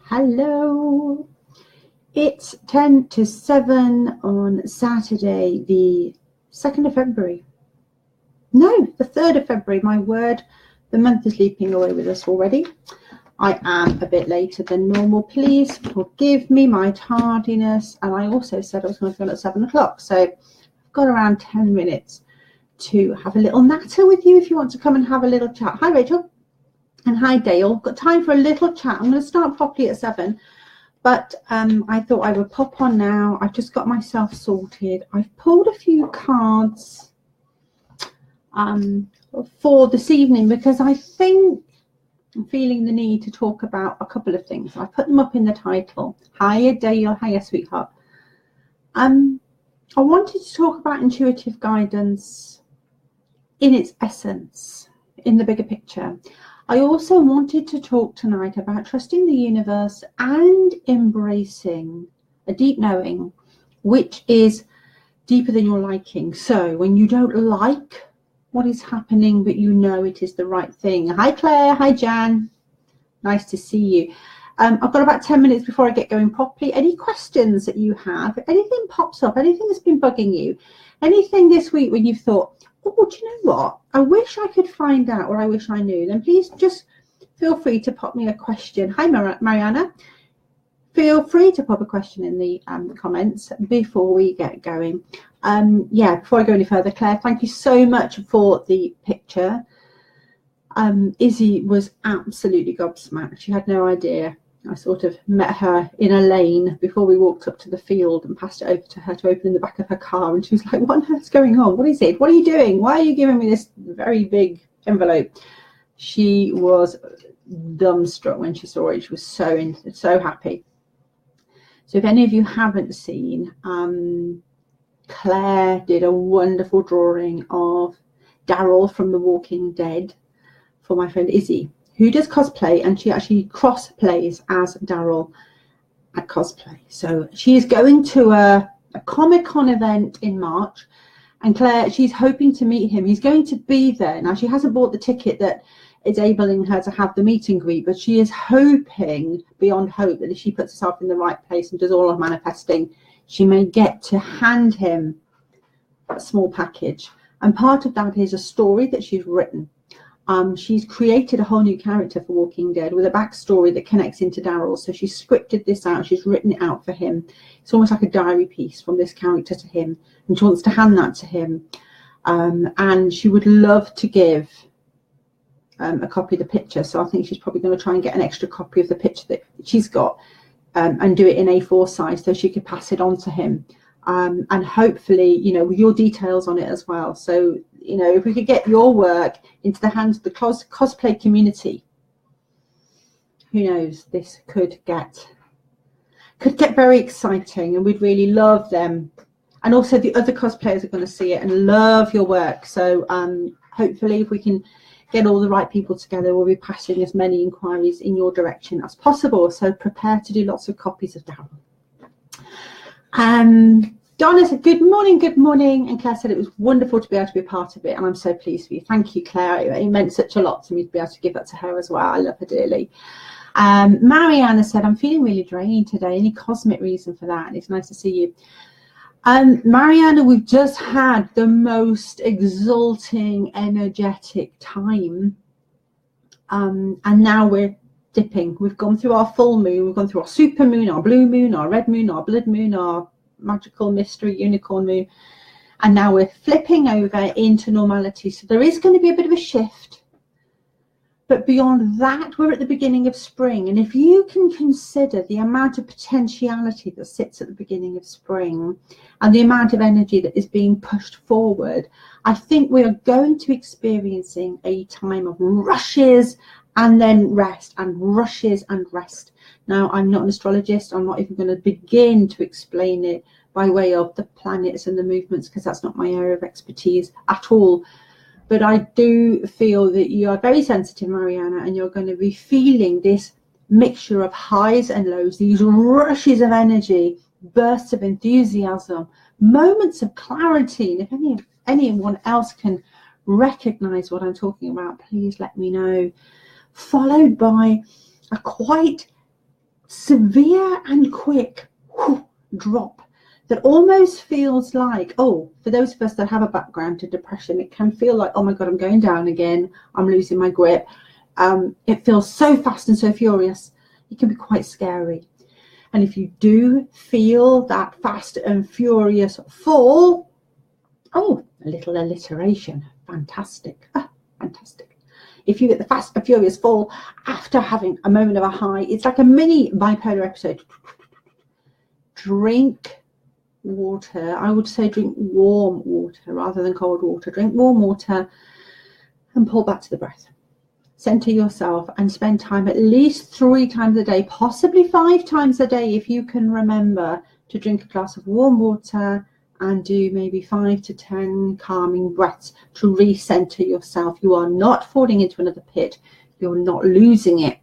Hello. It's 10 to 7 on Saturday, the 2nd of February. No, the 3rd of February, my word. The month is leaping away with us already. I am a bit later than normal. Please forgive me my tardiness. And I also said I was going to go at 7 o'clock. So I've got around 10 minutes to have a little natter with you if you want to come and have a little chat. Hi, Rachel. And hi, Dale. Got time for a little chat. I'm going to start properly at 7. But I thought I would pop on now. I've just got myself sorted. I've pulled a few cards for this evening because I think I'm feeling the need to talk about a couple of things. I put them up in the title. Hiya, Dale. Hiya, sweetheart. I wanted to talk about intuitive guidance in its essence, in the bigger picture. I also wanted to talk tonight about trusting the universe and embracing a deep knowing, which is deeper than your liking. So when you don't like what is happening, but you know it is the right thing. Hi, Claire. Hi, Jan. Nice to see you. I've got about 10 minutes before I get going properly. Any questions that you have? If anything pops up, anything that's been bugging you, anything this week when you've thought, oh, do you know what? I wish I could find out, or I wish I knew. Then please just feel free to pop me a question. Hi, Mariana. Feel free to pop a question in the comments before we get going. Before I go any further, Claire, thank you so much for the picture. Izzy was absolutely gobsmacked. She had no idea. I sort of met her in a lane before we walked up to the field and passed it over to her to open in the back of her car. And she was like, what on earth's going on? What is it? What are you doing? Why are you giving me this very big envelope? She was dumbstruck when she saw it. She was so happy. So if any of you haven't seen, Claire did a wonderful drawing of Daryl from The Walking Dead for my friend Izzy, who does cosplay, and she actually cross-plays as Daryl at cosplay. So she is going to a Comic-Con event in March, and Claire, she's hoping to meet him. He's going to be there. Now, she hasn't bought the ticket that is enabling her to have the meet and greet, but she is hoping, beyond hope, that if she puts herself in the right place and does all her manifesting, she may get to hand him a small package. And part of that is a story that she's written. She's created a whole new character for Walking Dead with a backstory that connects into Daryl. So she's scripted this out. She's written it out for him. It's almost like a diary piece from this character to him. And she wants to hand that to him. And she would love to give a copy of the picture. So I think she's probably going to try and get an extra copy of the picture that she's got and do it in A4 size so she could pass it on to him. And hopefully, with your details on it as well. So, if we could get your work into the hands of the cosplay community, who knows, this could get very exciting, and we'd really love them. And also the other cosplayers are going to see it and love your work. So hopefully if we can get all the right people together, we'll be passing as many inquiries in your direction as possible. So prepare to do lots of copies of Daryl. Donna said, good morning. And Claire said it was wonderful to be able to be a part of it. And I'm so pleased for you. Thank you, Claire. It meant such a lot to me to be able to give that to her as well. I love her dearly. Mariana said, I'm feeling really drained today. Any cosmic reason for that? And it's nice to see you. Mariana, we've just had the most exalting, energetic time. And now we're dipping. We've gone through our full moon. We've gone through our super moon, our blue moon, our red moon, our blood moon, our magical mystery unicorn moon, and now we're flipping over into normality. So there is going to be a bit of a shift, but beyond that, we're at the beginning of spring. And if you can consider the amount of potentiality that sits at the beginning of spring and the amount of energy that is being pushed forward, I think we are going to be experiencing a time of rushes and then rest, and rushes and rest. Now, I'm not an astrologist. I'm not even going to begin to explain it by way of the planets and the movements, because that's not my area of expertise at all. But I do feel that you are very sensitive, Mariana, and you're going to be feeling this mixture of highs and lows, these rushes of energy, bursts of enthusiasm, moments of clarity. And if anyone else can recognize what I'm talking about, please let me know. Followed by a quite severe and quick drop that almost feels like, oh, for those of us that have a background to depression, it can feel like, oh my God, I'm going down again. I'm losing my grip. It feels so fast and so furious. It can be quite scary. And if you do feel that fast and furious fall, oh, a little alliteration. Fantastic. Fantastic. If you get the fast and furious fall after having a moment of a high, it's like a mini bipolar episode. Drink water. I would say drink warm water rather than cold water. Drink warm water and pull back to the breath. Center yourself and spend time at least 3 times a day, possibly 5 times a day if you can remember to drink a glass of warm water and do maybe 5 to 10 calming breaths to recenter yourself. You are not falling into another pit. You're not losing it,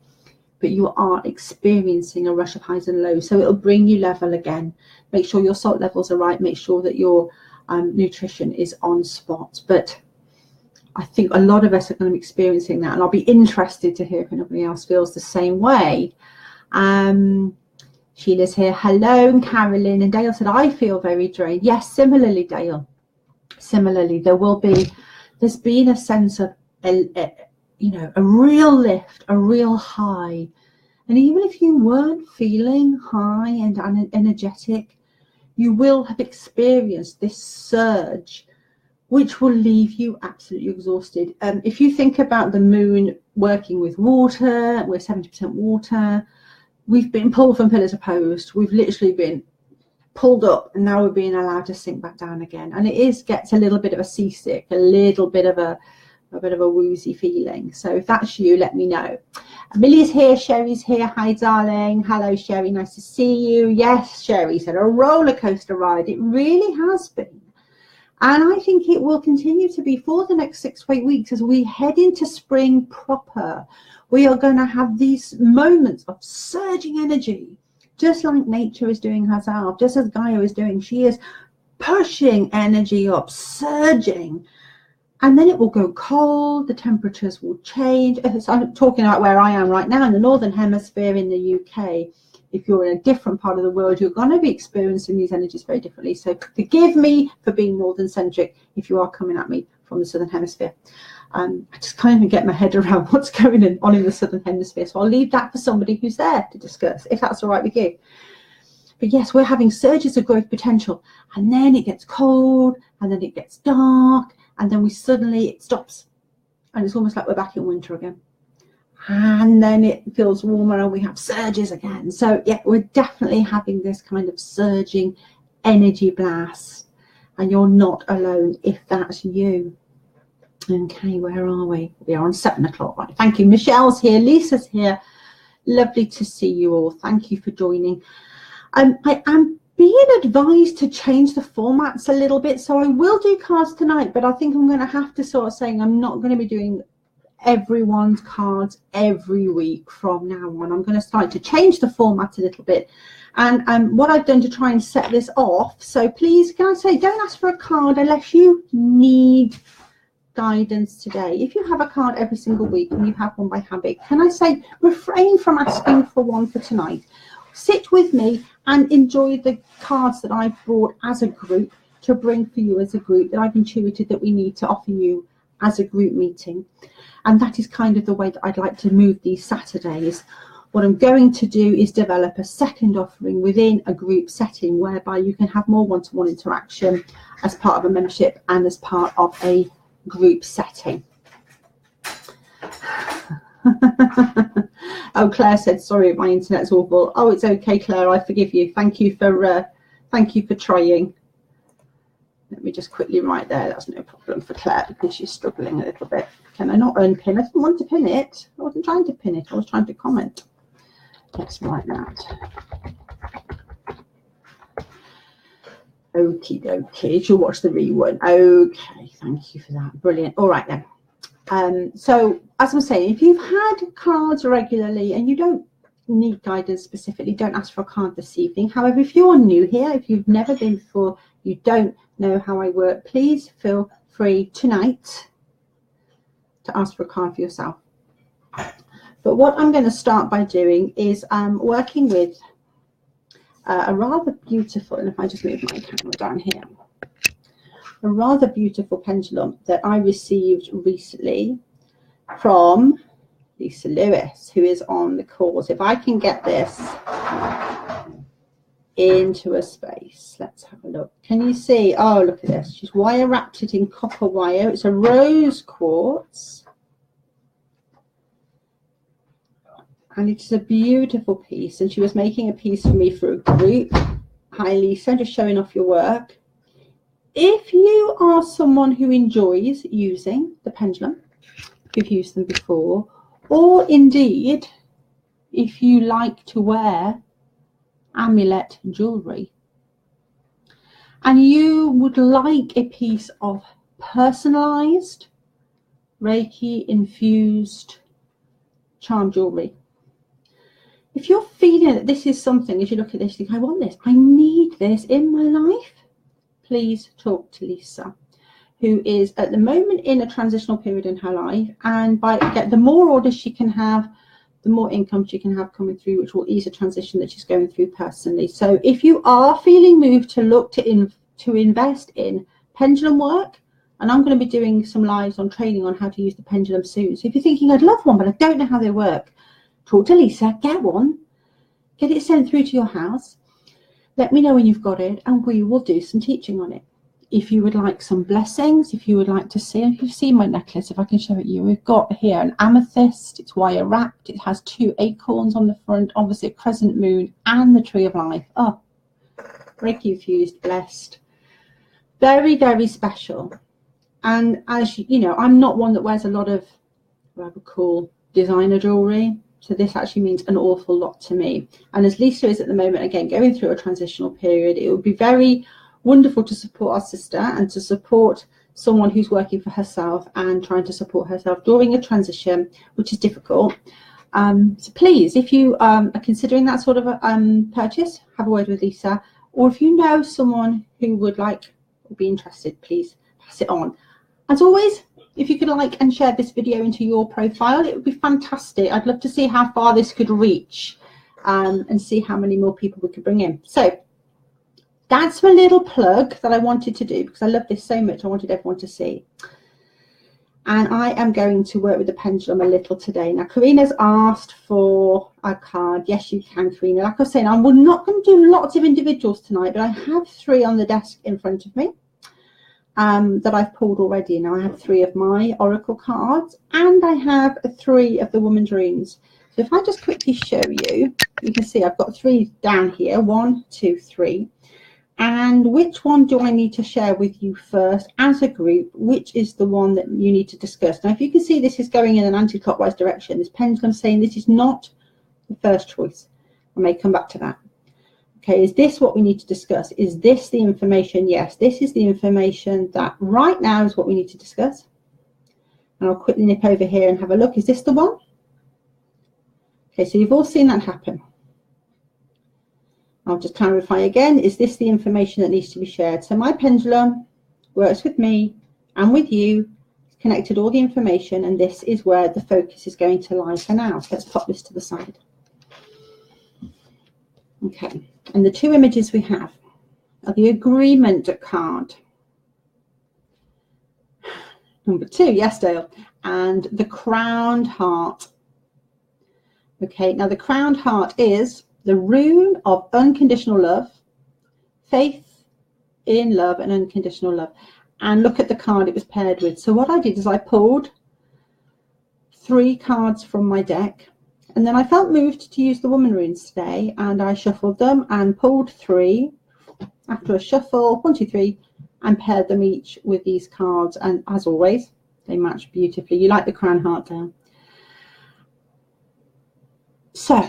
but you are experiencing a rush of highs and lows. So it'll bring you level again. Make sure your salt levels are right. Make sure that your nutrition is on spot. But I think a lot of us are going to be experiencing that, and I'll be interested to hear if anybody else feels the same way. Sheila's here. Hello, and Carolyn. And Dale said, I feel very drained. Yes, similarly, Dale. Similarly, there's been a sense of, a real lift, a real high. And even if you weren't feeling high and energetic, you will have experienced this surge, which will leave you absolutely exhausted. If you think about the moon working with water, we're 70% water. We've been pulled from pillar to post. We've literally been pulled up, and now we're being allowed to sink back down again. And it gets a little bit of a seasick, a little bit of a woozy feeling. So if that's you, let me know. Millie's here, Sherry's here. Hi, darling. Hello, Sherry. Nice to see you. Yes, Sherry said, a roller coaster ride. It really has been. And I think it will continue to be for the next 6 to 8 weeks as we head into spring proper. We are going to have these moments of surging energy, just like nature is doing herself, just as Gaia is doing. She is pushing energy up, surging. And then it will go cold, the temperatures will change. So I'm talking about where I am right now in the Northern Hemisphere in the UK. If you're in a different part of the world, you're going to be experiencing these energies very differently. So forgive me for being Northern-centric if you are coming at me from the Southern Hemisphere. I just can't even get my head around what's going on in the Southern Hemisphere. So I'll leave that for somebody who's there to discuss, if that's all right with you. But yes, we're having surges of growth potential. And then it gets cold, and then it gets dark, and then it stops. And it's almost like we're back in winter again. And then it feels warmer and we have surges again. So yeah, we're definitely having this kind of surging energy blast, and you're not alone if that's you. Okay, where are we? We are on 7 o'clock. Right. Thank you. Michelle's here. Lisa's here. Lovely to see you all. Thank you for joining. I am being advised to change the formats a little bit. So I will do cards tonight, but I think I'm going to have to sort of saying I'm not going to be doing everyone's cards every week from now on. I'm going to start to change the format a little bit. And what I've done to try and set this off. So please, can I say, don't ask for a card unless you need guidance today. If you have a card every single week and you have one by habit, can I say refrain from asking for one for tonight. Sit with me and enjoy the cards that I've brought as a group to bring for you as a group that I've intuited that we need to offer you as a group meeting. And that is kind of the way that I'd like to move these Saturdays. What I'm going to do is develop a second offering within a group setting whereby you can have more one-to-one interaction as part of a membership and as part of a group setting. Oh, Claire said, sorry, my internet's awful. Oh, it's okay, Claire, I forgive you. Thank you for trying. Let me just quickly write there. That's no problem for Claire because she's struggling a little bit. Can I not unpin? I didn't want to pin it. I wasn't trying to pin it. I was trying to comment. Let's write that. Okie dokie. She'll watch the rerun. Okay, thank you for that. Brilliant. All right then. So as I'm saying, if you've had cards regularly and you don't need guidance specifically, don't ask for a card this evening. However, if you're new here, if you've never been before, you don't know how I work, please feel free tonight to ask for a card for yourself. But what I'm going to start by doing is working with a rather beautiful, and if I just move my camera down here, a rather beautiful pendulum that I received recently from Lisa Lewis, who is on the course. If I can get this into a space, let's have a look. Can you see? Oh, look at this. She's wire wrapped it in copper wire. It's a rose quartz. And it's a beautiful piece. And she was making a piece for me for a group. Hi, Lisa, just showing off your work. If you are someone who enjoys using the pendulum, you've used them before, or indeed, if you like to wear amulet jewelry, and you would like a piece of personalized Reiki infused charm jewelry, if you're feeling that this is something, as you look at this, you think, I want this, I need this in my life, please talk to Lisa, who is at the moment in a transitional period in her life, and the more orders she can have, the more income she can have coming through, which will ease the transition that she's going through personally. So if you are feeling moved to look to invest in pendulum work, and I'm going to be doing some lives on training on how to use the pendulum soon. So if you're thinking, I'd love one, but I don't know how they work, talk to Lisa, get one, get it sent through to your house. Let me know when you've got it, and we will do some teaching on it. If you would like some blessings, if you would like to see, if you've seen my necklace, if I can show it you, we've got here an amethyst. It's wire wrapped. It has 2 acorns on the front, obviously a crescent moon, and the tree of life. Oh, Reiki infused, blessed. Very, very special. And as you know, I'm not one that wears a lot of what I would call designer jewelry. So this actually means an awful lot to me. And as Lisa is at the moment, again, going through a transitional period, it would be very wonderful to support our sister and to support someone who's working for herself and trying to support herself during a transition, which is difficult. So please, if you are considering that sort of a purchase, have a word with Lisa. Or if you know someone who would like or be interested, please pass it on. As always, if you could like and share this video into your profile, it would be fantastic. I'd love to see how far this could reach and see how many more people we could bring in. So that's my little plug that I wanted to do because I love this so much. I wanted everyone to see. And I am going to work with the pendulum a little today. Now, Karina's asked for a card. Yes, you can, Karina. Like I was saying, I'm not going to do lots of individuals tonight, but I have 3 on the desk in front of me. That I've pulled already. Now I have 3 of my oracle cards and I have 3 of the woman's runes. So if I just quickly show you, you can see I've got 3 down here, 1, 2, 3. And which one do I need to share with you first as a group? Which is the one that you need to discuss? Now, if you can see, this is going in an anti-clockwise direction. This pendulum saying this is not the first choice. I may come back to that. Okay, is this what we need to discuss? Is this the information? Yes, this is the information that right now is what we need to discuss. And I'll quickly nip over here and have a look. Is this the one? Okay, so you've all seen that happen. I'll just clarify again. Is this the information that needs to be shared? So my pendulum works with me and with you. It's connected all the information, and this is where the focus is going to lie for now. So let's pop this to the side. Okay, and the 2 images we have are the agreement card, number 2, yes, Dale, and the crowned heart. Okay, now the crowned heart is the rune of unconditional love, faith in love and unconditional love. And look at the card it was paired with. So what I did is I pulled 3 cards from my deck. And then I felt moved to use the woman runes today, and I shuffled them and pulled 3 after a shuffle, 1, 2, 3, and paired them each with these cards. And as always, they match beautifully. You like the crown heart down. So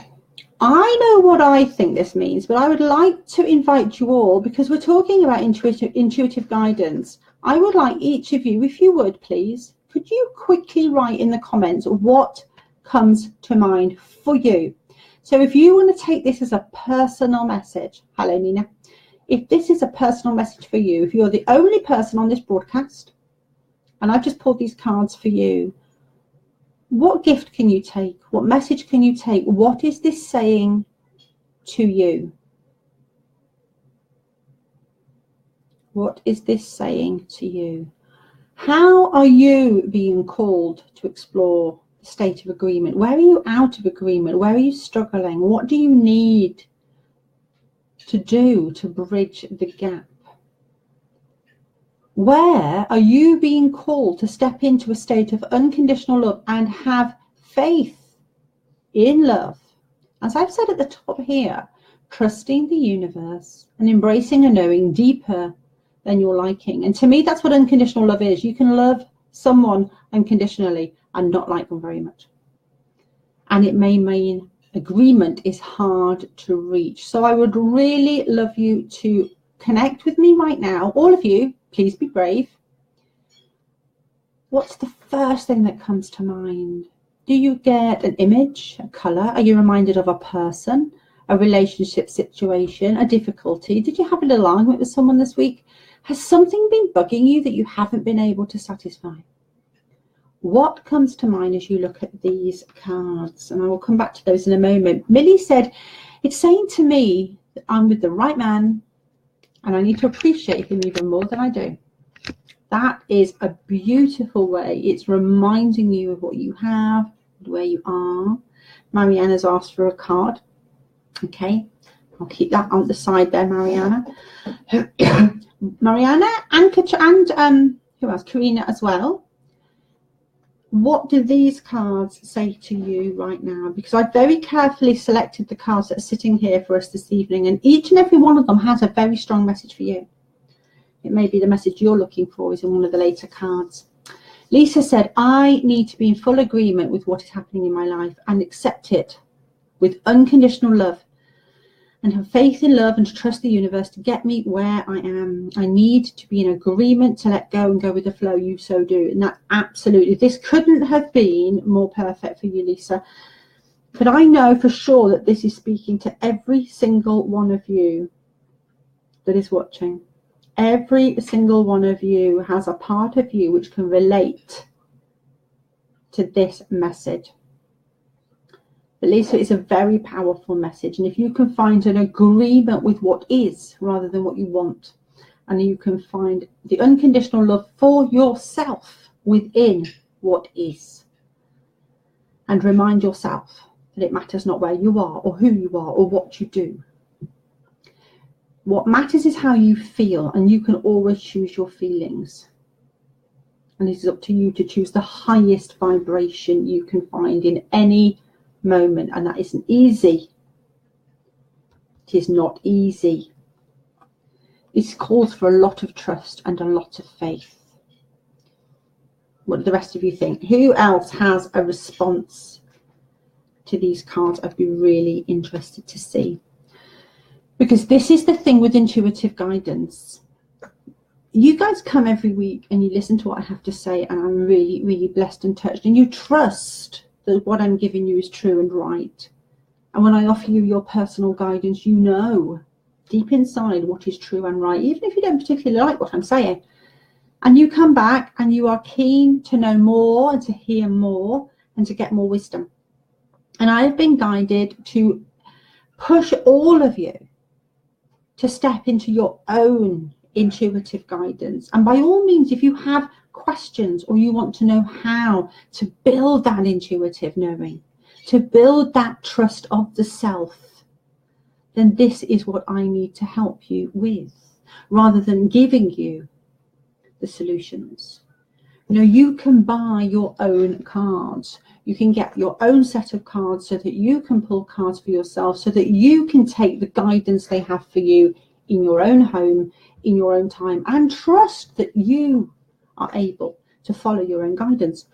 I know what I think this means, but I would like to invite you all, because we're talking about intuitive guidance. I would like each of you, if you would please, could you quickly write in the comments what comes to mind for you? So if you want to take this as a personal message, hello Nina, if this is a personal message for you, if you're the only person on this broadcast and I've just pulled these cards for you, What gift can you take? What message can you take? What is this saying to you? What is this saying to you? How are you being called to explore the state of agreement? Where are you out of agreement? Where are you struggling? What do you need to do to bridge the gap? Where are you being called to step into a state of unconditional love and have faith in love? As I've said at the top here, trusting the universe and embracing a knowing deeper than your liking. And to me, that's what unconditional love is. You can love someone unconditionally and not like them very much. And it may mean agreement is hard to reach. So I would really love you to connect with me right now. All of you, please be brave. What's the first thing that comes to mind? Do you get an image, a color? Are you reminded of a person, a relationship situation, a difficulty? Did you have a little argument with someone this week? Has something been bugging you that you haven't been able to satisfy? What comes to mind as you look at these cards? And I will come back to those in a moment. Millie said, it's saying to me that I'm with the right man and I need to appreciate him even more than I do. That is a beautiful way. It's reminding you of what you have, where you are. Mariana's asked for a card. Okay, I'll keep that on the side there, Mariana. Mariana and who else? Karina as well. What do these cards say to you right now? Because I've very carefully selected the cards that are sitting here for us this evening, and each and every one of them has a very strong message for you. It may be the message you're looking for is in one of the later cards. Lisa said, I need to be in full agreement with what is happening in my life and accept it with unconditional love and have faith in love and to trust the universe to get me where I am. I need to be in agreement to let go and go with the flow. You so do. And that absolutely, this couldn't have been more perfect for you, Lisa. But I know for sure that this is speaking to every single one of you that is watching. Every single one of you has a part of you which can relate to this message. But Lisa, it's a very powerful message. And if you can find an agreement with what is rather than what you want, and you can find the unconditional love for yourself within what is, and remind yourself that it matters not where you are or who you are or what you do. What matters is how you feel, and you can always choose your feelings. And it is up to you to choose the highest vibration you can find in any moment, and that isn't easy. It is not easy. This calls for a lot of trust and a lot of faith. What do the rest of you think? Who else has a response to these cards? I'd be really interested to see. Because this is the thing with intuitive guidance. You guys come every week and you listen to what I have to say, and I'm really, really blessed and touched. And you trust that what I'm giving you is true and right. And when I offer you your personal guidance, you know deep inside what is true and right, even if you don't particularly like what I'm saying. And you come back and you are keen to know more and to hear more and to get more wisdom. And I have been guided to push all of you to step into your own intuitive guidance. And by all means, if you have questions or you want to know how to build that intuitive knowing, to build that trust of the self, then this is what I need to help you with, rather than giving you the solutions. You know, you can buy your own cards. You can get your own set of cards so that you can pull cards for yourself, so that you can take the guidance they have for you in your own home, in your own time, and trust that you are able to follow your own guidance.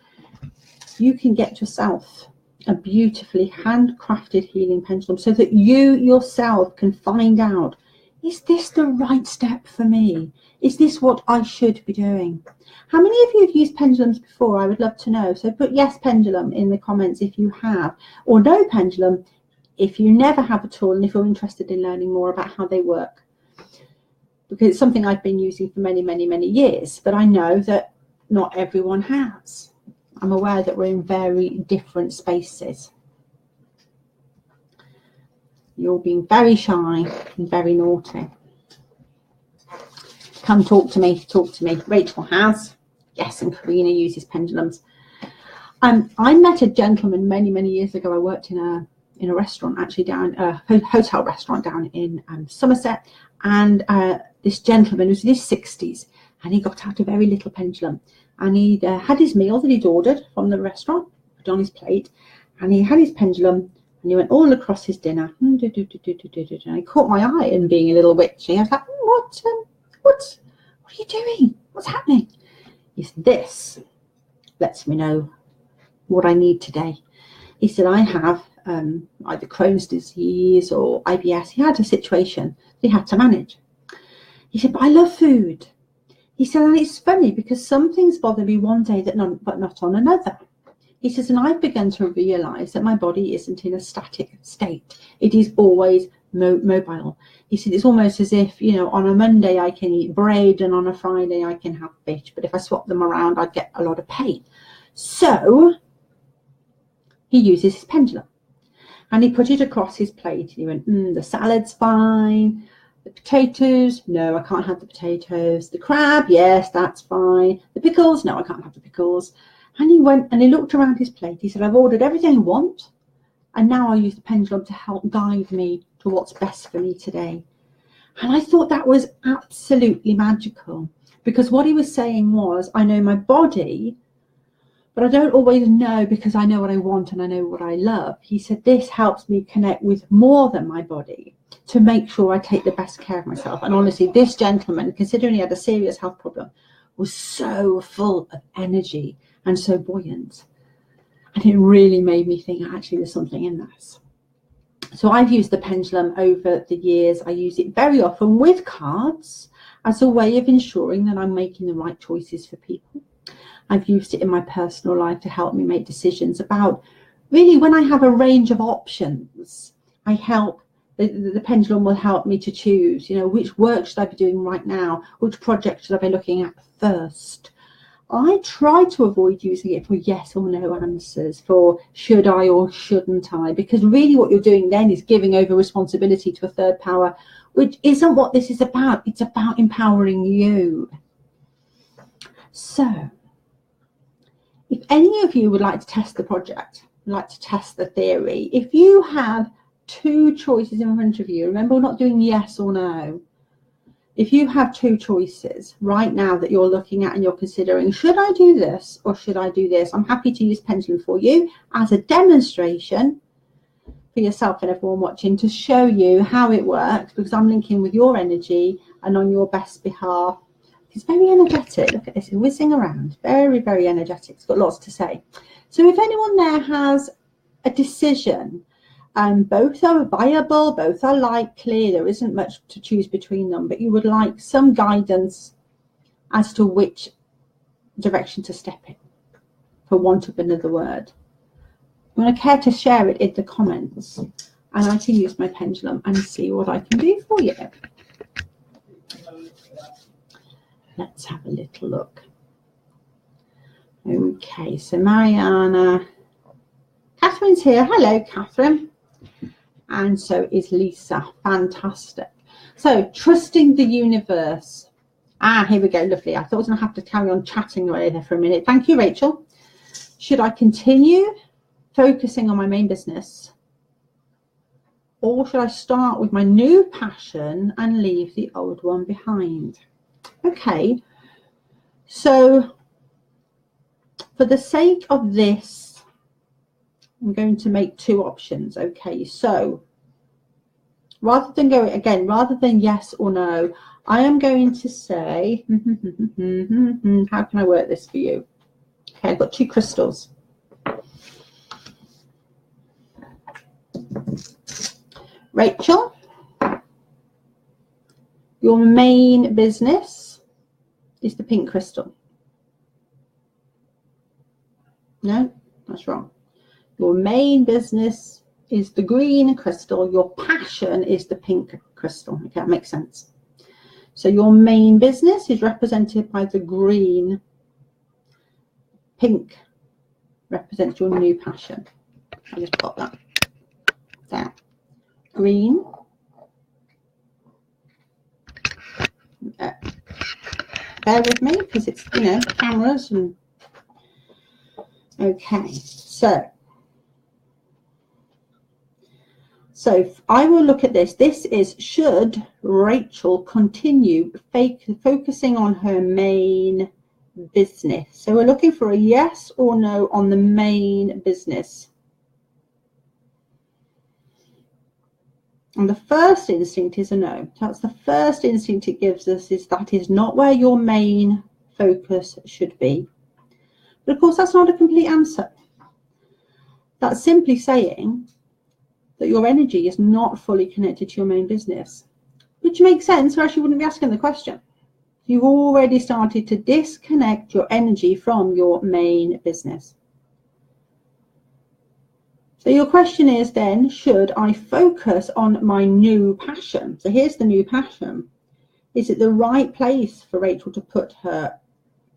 You can get yourself a beautifully handcrafted healing pendulum so that you yourself can find out, is this the right step for me? Is this what I should be doing? How many of you have used pendulums before? I would love to know. So put yes pendulum in the comments if you have, or no pendulum if you never have at all, and if you're interested in learning more about how they work. Because it's something I've been using for many, many, many years, but I know that not everyone has. I'm aware that we're in very different spaces. You're being very shy and very naughty. Come talk to me, talk to me. Rachel has. Yes, and Karina uses pendulums. I met a gentleman many, many years ago. I worked in a restaurant, actually down a hotel restaurant down in Somerset, and this gentleman was in his 60s, and he got out a very little pendulum, and he had his meal that he'd ordered from the restaurant, put on his plate, and he had his pendulum, and he went all across his dinner, and he caught my eye and being a little witchy. I was like, what are you doing? What's happening? He said, this lets me know what I need today. He said, I have either Crohn's disease or IBS. He had a situation that he had to manage. He said, but I love food. He said, and it's funny because some things bother me one day but not on another. He says, and I've begun to realise that my body isn't in a static state. It is always mobile. He said, it's almost as if, on a Monday I can eat bread and on a Friday I can have fish. But if I swap them around, I'd get a lot of pain. So he uses his pendulum. And he put it across his plate. And he went, the salad's fine. The potatoes, no, I can't have the potatoes. The crab, yes, that's fine. The pickles, no, I can't have the pickles. And he went and he looked around his plate. He said, I've ordered everything I want. And now I use the pendulum to help guide me to what's best for me today. And I thought that was absolutely magical. Because what he was saying was, I know my body, but I don't always know because I know what I want and I know what I love. He said, this helps me connect with more than my body to make sure I take the best care of myself. And honestly, this gentleman, considering he had a serious health problem, was so full of energy and so buoyant. And it really made me think, actually, there's something in this. So I've used the pendulum over the years. I use it very often with cards as a way of ensuring that I'm making the right choices for people. I've used it in my personal life to help me make decisions about, really, when I have a range of options, the pendulum will help me to choose, which work should I be doing right now? Which project should I be looking at first? I try to avoid using it for yes or no answers, for should I or shouldn't I, because really what you're doing then is giving over responsibility to a third power, which isn't what this is about. It's about empowering you. So, if any of you would like to test the project, would like to test the theory, if you have two choices in front of you, remember, we're not doing yes or no. If you have two choices right now that you're looking at and you're considering, should I do this or should I do this? I'm happy to use pendulum for you as a demonstration for yourself and everyone watching to show you how it works, because I'm linking with your energy and on your best behalf. It's very energetic. Look at this, it's whizzing around. Very, very energetic. It's got lots to say. So if anyone there has a decision, both are viable, both are likely, there isn't much to choose between them, but you would like some guidance as to which direction to step in, for want of another word. I'm going to care to share it in the comments, and I can use my pendulum and see what I can do for you. Let's have a little look. Okay, so Mariana, Catherine's here. Hello, Catherine. And so is Lisa. Fantastic. So trusting the universe. Here we go. Lovely. I thought I was going to have to carry on chatting away there for a minute. Thank you, Rachel. Should I continue focusing on my main business, or should I start with my new passion and leave the old one behind? Okay. So for the sake of this, I'm going to make two options. Okay, so rather than yes or no, I am going to say, how can I work this for you? Okay, I've got two crystals. Rachel, your main business is the pink crystal. No, that's wrong. Your main business is the green crystal. Your passion is the pink crystal. Okay, that makes sense. So your main business is represented by the green, pink represents your new passion. I'll just pop that down. Green. Bear with me because it's, you know, cameras and okay. So I will look at this. This is, should Rachel continue focusing on her main business? So we're looking for a yes or no on the main business. And the first instinct is a no. That's the first instinct it gives us, is that is not where your main focus should be. But of course, that's not a complete answer. That's simply saying that your energy is not fully connected to your main business, which makes sense, or else you wouldn't be asking the question. You've already started to disconnect your energy from your main business. So your question is then, should I focus on my new passion? So here's the new passion. Is it the right place for Rachel to put her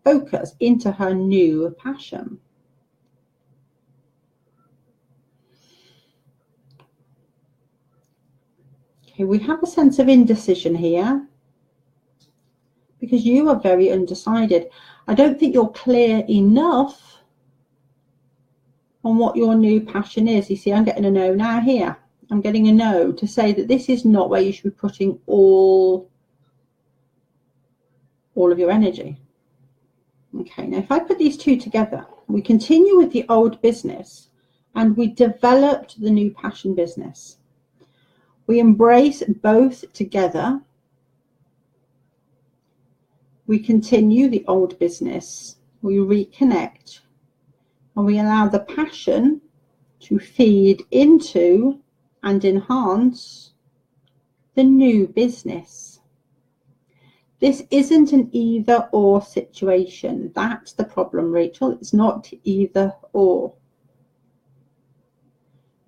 focus into her new passion? Okay, we have a sense of indecision here because you are very undecided. I don't think you're clear enough on what your new passion is. You see, I'm getting a no now here. I'm getting a no to say that this is not where you should be putting all of your energy. Okay, now if I put these two together, we continue with the old business and we developed the new passion business. We embrace both together. We continue the old business. We reconnect. And we allow the passion to feed into and enhance the new business. This isn't an either or situation. That's the problem, Rachel. It's not either or.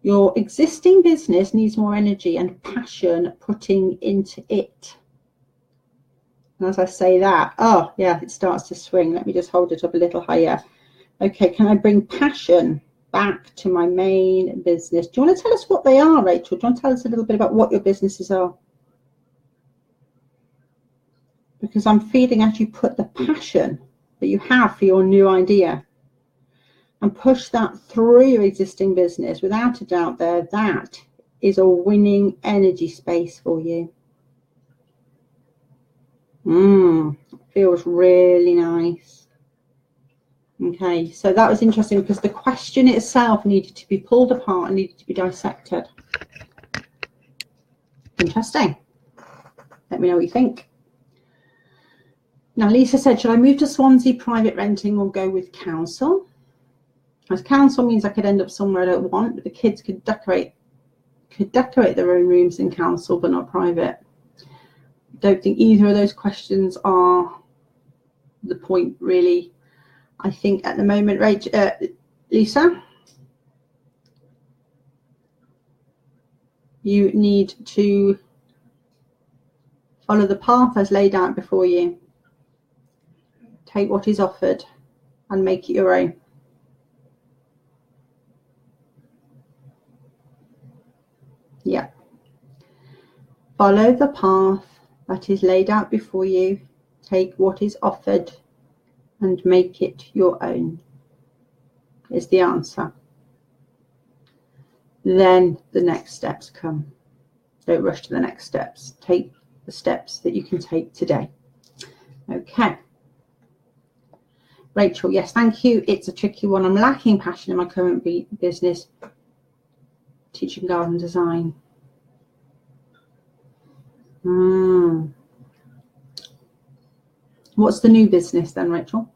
Your existing business needs more energy and passion putting into it. And as I say that, oh yeah, it starts to swing. Let me just hold it up a little higher. Okay, can I bring passion back to my main business? Do you want to tell us what they are, Rachel? Do you want to tell us a little bit about what your businesses are? Because I'm feeling as you put the passion that you have for your new idea and push that through your existing business, without a doubt there, that is a winning energy space for you. Feels really nice. Okay, so that was interesting because the question itself needed to be pulled apart and needed to be dissected. Interesting. Let me know what you think. Now, Lisa said, should I move to Swansea private renting or go with council? As council means I could end up somewhere I don't want, but the kids could decorate their own rooms in council, but not private. Don't think either of those questions are the point, really. I think at the moment, Lisa, you need to follow the path as laid out before you. Take what is offered and make it your own. Yeah. Follow the path that is laid out before you. Take what is offered and make it your own, is the answer. Then the next steps come. Don't rush to the next steps. Take the steps that you can take today. Okay. Rachel, yes, thank you. It's a tricky one. I'm lacking passion in my current business, teaching garden design. What's the new business then, Rachel?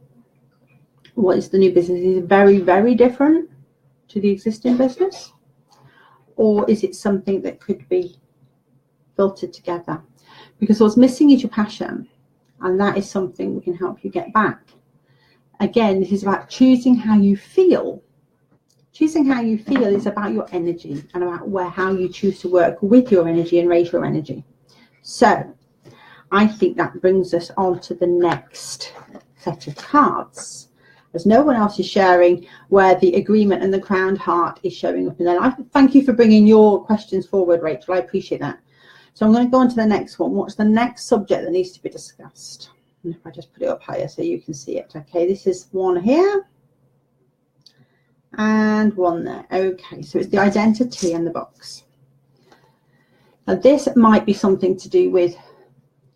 What is the new business? Is it very, very different to the existing business? Or is it something that could be filtered together? Because what's missing is your passion, and that is something we can help you get back. Again, this is about choosing how you feel. Choosing how you feel is about your energy and about how you choose to work with your energy and raise your energy. So I think that brings us on to the next set of cards. as no one else is sharing, where the agreement and the crowned heart is showing up in their life. Thank you for bringing your questions forward, Rachel. I appreciate that. So I'm going to go on to the next one. What's the next subject that needs to be discussed? And if I just put it up higher so you can see it. Okay, this is one here and one there. Okay, so it's the identity and the box. Now this might be something to do with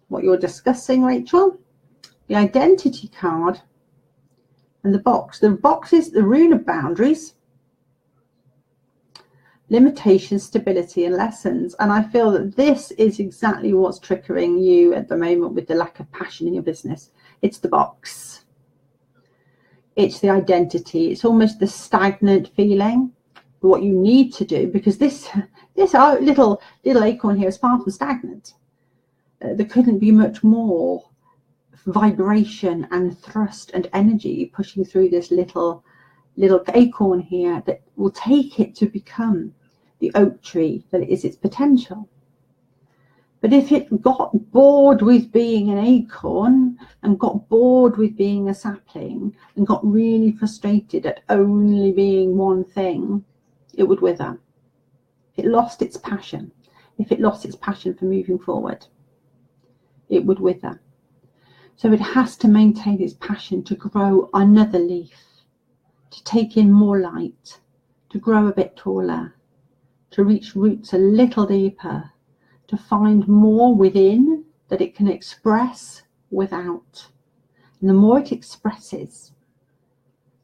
what you're discussing, Rachel. The identity card and the box. The box is the rune of boundaries, limitations, stability, and lessons. And I feel that this is exactly what's triggering you at the moment with the lack of passion in your business. It's the box. It's the identity. It's almost the stagnant feeling. What you need to do, because this little acorn here is far from stagnant. There couldn't be much more vibration and thrust and energy pushing through this little acorn here that will take it to become the oak tree that is its potential. But if it got bored with being an acorn and got bored with being a sapling and got really frustrated at only being one thing, it would wither. If it lost its passion, if it lost its passion for moving forward, it would wither. So it has to maintain its passion to grow another leaf, to take in more light, to grow a bit taller, to reach roots a little deeper, to find more within that it can express without. And the more it expresses,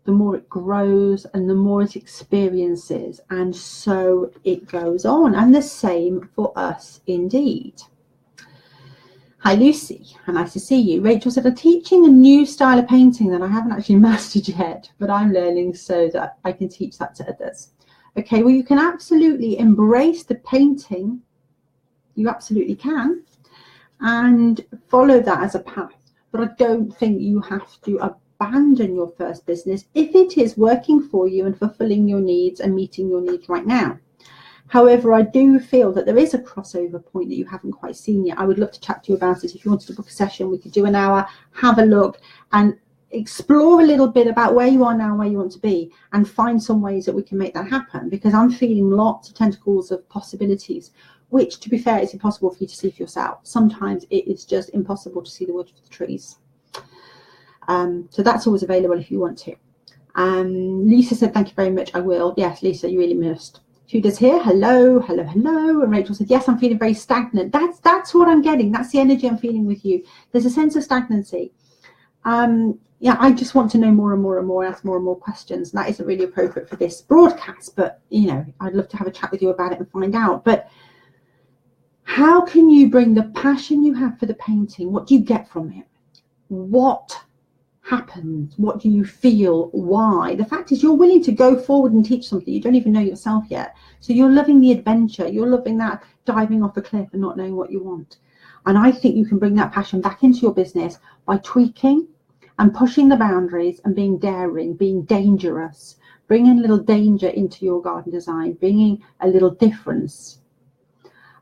the more it grows and the more it experiences, and so it goes on. And the same for us indeed. Hi Lucy, nice to see you. Rachel said, I'm teaching a new style of painting that I haven't actually mastered yet, but I'm learning so that I can teach that to others. Okay, well, you can absolutely embrace the painting. You absolutely can, and follow that as a path. But I don't think you have to abandon your first business if it is working for you and fulfilling your needs and meeting your needs right now. However, I do feel that there is a crossover point that you haven't quite seen yet. I would love to chat to you about it. If you wanted to book a session, we could do an hour, have a look and explore a little bit about where you are now, where you want to be, and find some ways that we can make that happen, because I'm feeling lots of tentacles of possibilities, which, to be fair, is impossible for you to see for yourself. Sometimes it is just impossible to see the wood for the trees. So that's always available if you want to. Lisa said, thank you very much. I will. Yes, Lisa, you really must. Judith's here. Hello, hello, hello. And Rachel said, yes, I'm feeling very stagnant. That's what I'm getting. That's the energy I'm feeling with you. There's a sense of stagnancy. Yeah, I just want to know more and more and more, ask more and more questions. And that isn't really appropriate for this broadcast, but, you know, I'd love to have a chat with you about it and find out. But how can you bring the passion you have for the painting? What do you get from it? What happens? What do you feel? Why? The fact is, you're willing to go forward and teach something you don't even know yourself yet. So you're loving the adventure. You're loving that diving off a cliff and not knowing what you want. And I think you can bring that passion back into your business by tweaking and pushing the boundaries and being daring, being dangerous, bringing a little danger into your garden design, bringing a little difference,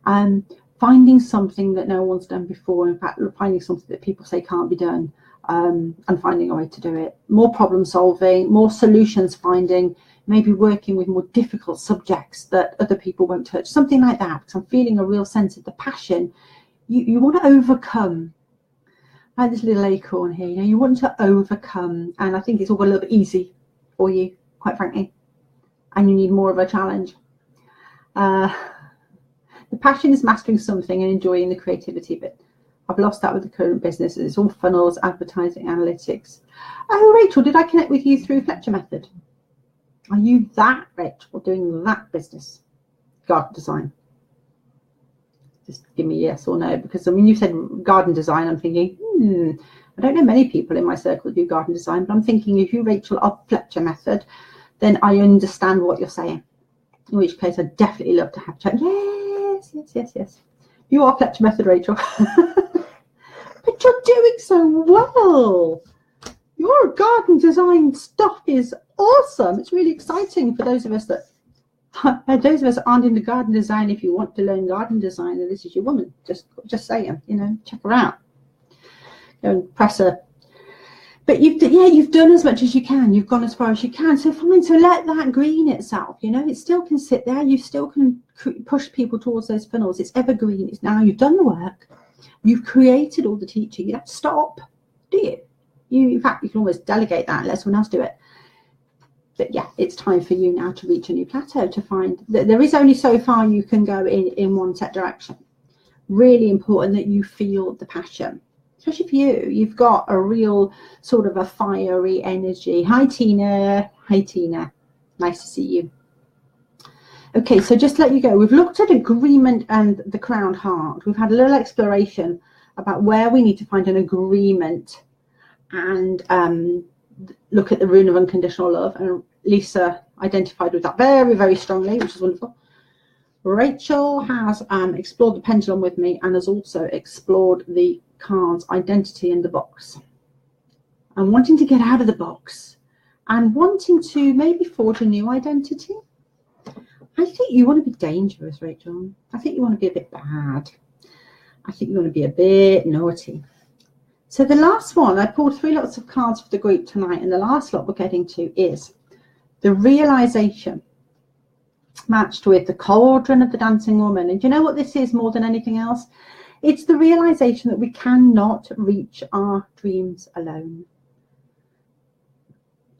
finding something that no one's done before. In fact, finding something that people say can't be done, and finding a way to do it. More problem solving, more solutions finding, maybe working with more difficult subjects that other people won't touch, something like that. Because I'm feeling a real sense of the passion. You want to overcome. Like this little acorn here, you know, you want to overcome, and I think it's all got a little bit easy for you, quite frankly, and you need more of a challenge. The passion is mastering something and enjoying the creativity bit. I've lost that with the current business. It's all funnels, advertising, analytics. Oh, Rachel, did I connect with you through Fletcher Method? Are you that Rachel doing that business, garden design? Just give me yes or no, because I mean, you said garden design. I'm thinking, I don't know many people in my circle who do garden design, but I'm thinking if you, Rachel, are Fletcher Method, then I understand what you're saying. In which case, I'd definitely love to have a chat. Yes, yes, yes, yes. You are Fletcher Method, Rachel. But you're doing so well. Your garden design stuff is awesome. It's really exciting for those of us that aren't into garden design. If you want to learn garden design, then this is your woman. Just saying, you know, check her out. Go and press her. But you've done as much as you can. You've gone as far as you can. So fine. So let that green itself. It still can sit there. You still can push people towards those funnels. It's evergreen. It's now you've done the work. You've created all the teaching. You don't stop, do you? In fact, you can almost delegate that and let someone else do it. But yeah, it's time for you now to reach a new plateau, to find that there is only so far you can go in one set direction. Really important that you feel the passion. Especially for you, you've got a real sort of a fiery energy. Hi, Tina. Hi, Tina. Nice to see you. Okay, so just to let you go, we've looked at agreement and the crowned heart. We've had a little exploration about where we need to find an agreement and look at the rune of unconditional love. And Lisa identified with that very, very strongly, which is wonderful. Rachel has explored the pendulum with me and has also explored the cards identity in the box, and wanting to get out of the box and wanting to maybe forge a new identity. I think you want to be dangerous, Rachel. I think you want to be a bit bad. I think you want to be a bit naughty. So the last one, I pulled 3 lots of cards for the group tonight, and the last lot we're getting to is the realization, matched with the cauldron of the dancing woman. And do you know what this is more than anything else? It's the realization that we cannot reach our dreams alone.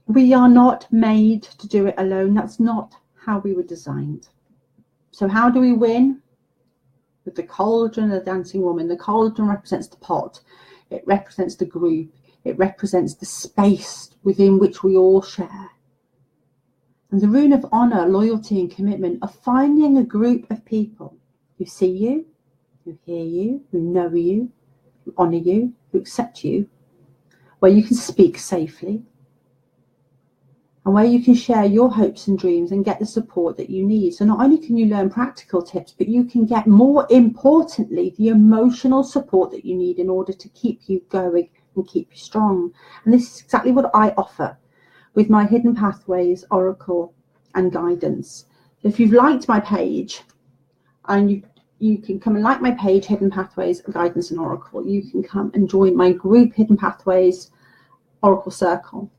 We are not made to do it alone. That's not how we were designed. So how do we win? With the cauldron of the dancing woman. The cauldron represents the pot. It represents the group. It represents the space within which we all share. And the rune of honor, loyalty and commitment are finding a group of people who see you, who hear you, who know you, who honor you, who accept you, where you can speak safely, and where you can share your hopes and dreams and get the support that you need. So not only can you learn practical tips, but you can get, more importantly, the emotional support that you need in order to keep you going and keep you strong. And this is exactly what I offer with my Hidden Pathways, Oracle and Guidance. If you've liked my page, and you can come and like my page, Hidden Pathways, Guidance and Oracle. You can come and join my group, Hidden Pathways, Oracle Circle.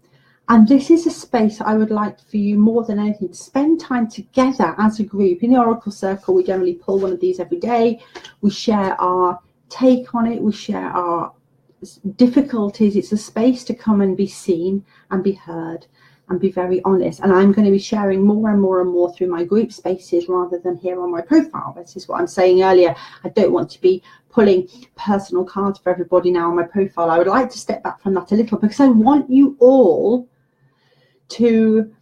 And this is a space I would like for you more than anything to spend time together as a group. In the Oracle Circle, we generally pull one of these every day. We share our take on it. We share our difficulties. It's a space to come and be seen and be heard and be very honest. And I'm going to be sharing more and more and more through my group spaces rather than here on my profile. This is what I'm saying earlier. I don't want to be pulling personal cards for everybody now on my profile. I would like to step back from that a little, because I want you all to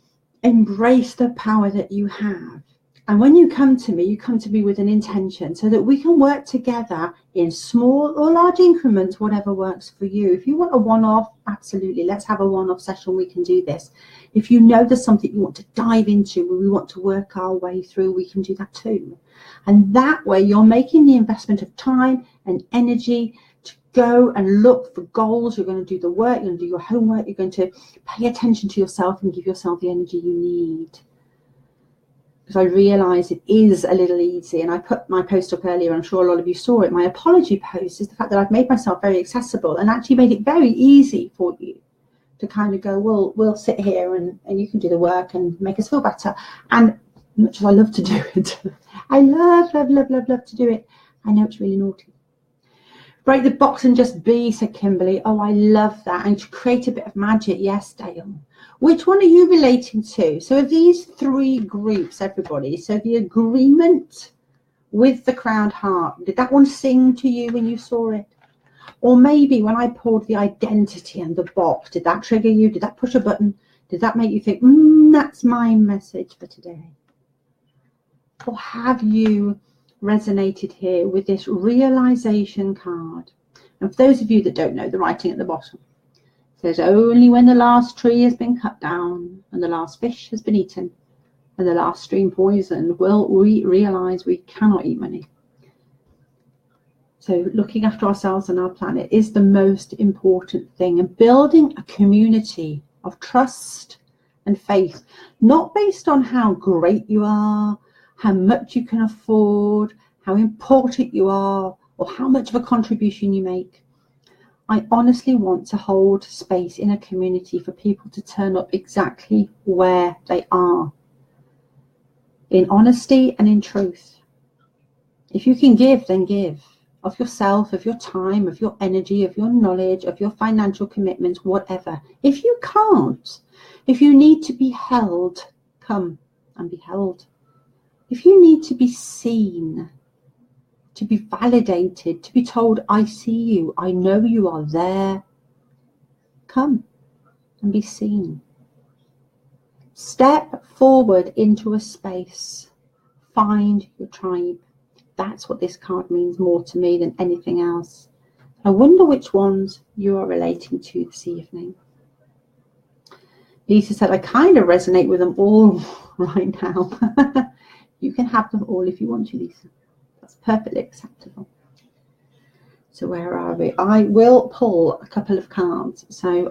embrace the power that you have. And when you come to me with an intention, so that we can work together in small or large increments, whatever works for you. If you want a one-off, absolutely, let's have a one-off session. We can do this. If you know there's something you want to dive into, where we want to work our way through, we can do that too. And that way you're making the investment of time and energy to go and look for goals. You're going to do the work, you're going to do your homework, you're going to pay attention to yourself and give yourself the energy you need. Because I realise it is a little easy, and I put my post up earlier, I'm sure a lot of you saw it. My apology post is the fact that I've made myself very accessible and actually made it very easy for you to kind of go, well, we'll sit here and you can do the work and make us feel better. And much as I love to do it, I love to do it, I know it's really naughty. Break the box and just be, said Kimberly. Oh, I love that. And to create a bit of magic. Yes, Dale. Which one are you relating to? So of these 3 groups, everybody, so the agreement with the crowned heart, did that one sing to you when you saw it? Or maybe when I pulled the identity and the box, did that trigger you? Did that push a button? Did that make you think, that's my message for today? Or have you resonated here with this realization card? And for those of you that don't know, the writing at the bottom says, only when the last tree has been cut down and the last fish has been eaten and the last stream poisoned will we realize we cannot eat money. So looking after ourselves and our planet is the most important thing, and building a community of trust and faith, not based on how great you are, how much you can afford, how important you are, or how much of a contribution you make. I honestly want to hold space in a community for people to turn up exactly where they are, in honesty and in truth. If you can give, then give. Of yourself, of your time, of your energy, of your knowledge, of your financial commitments, whatever. If you can't, if you need to be held, come and be held. If you need to be seen, to be validated, to be told, I see you, I know you are there, come and be seen. Step forward into a space. Find your tribe. That's what this card means more to me than anything else. I wonder which ones you are relating to this evening. Lisa said, I kind of resonate with them all right now. You can have them all if you want to, Lisa. That's perfectly acceptable. So where are we? I will pull a couple of cards. So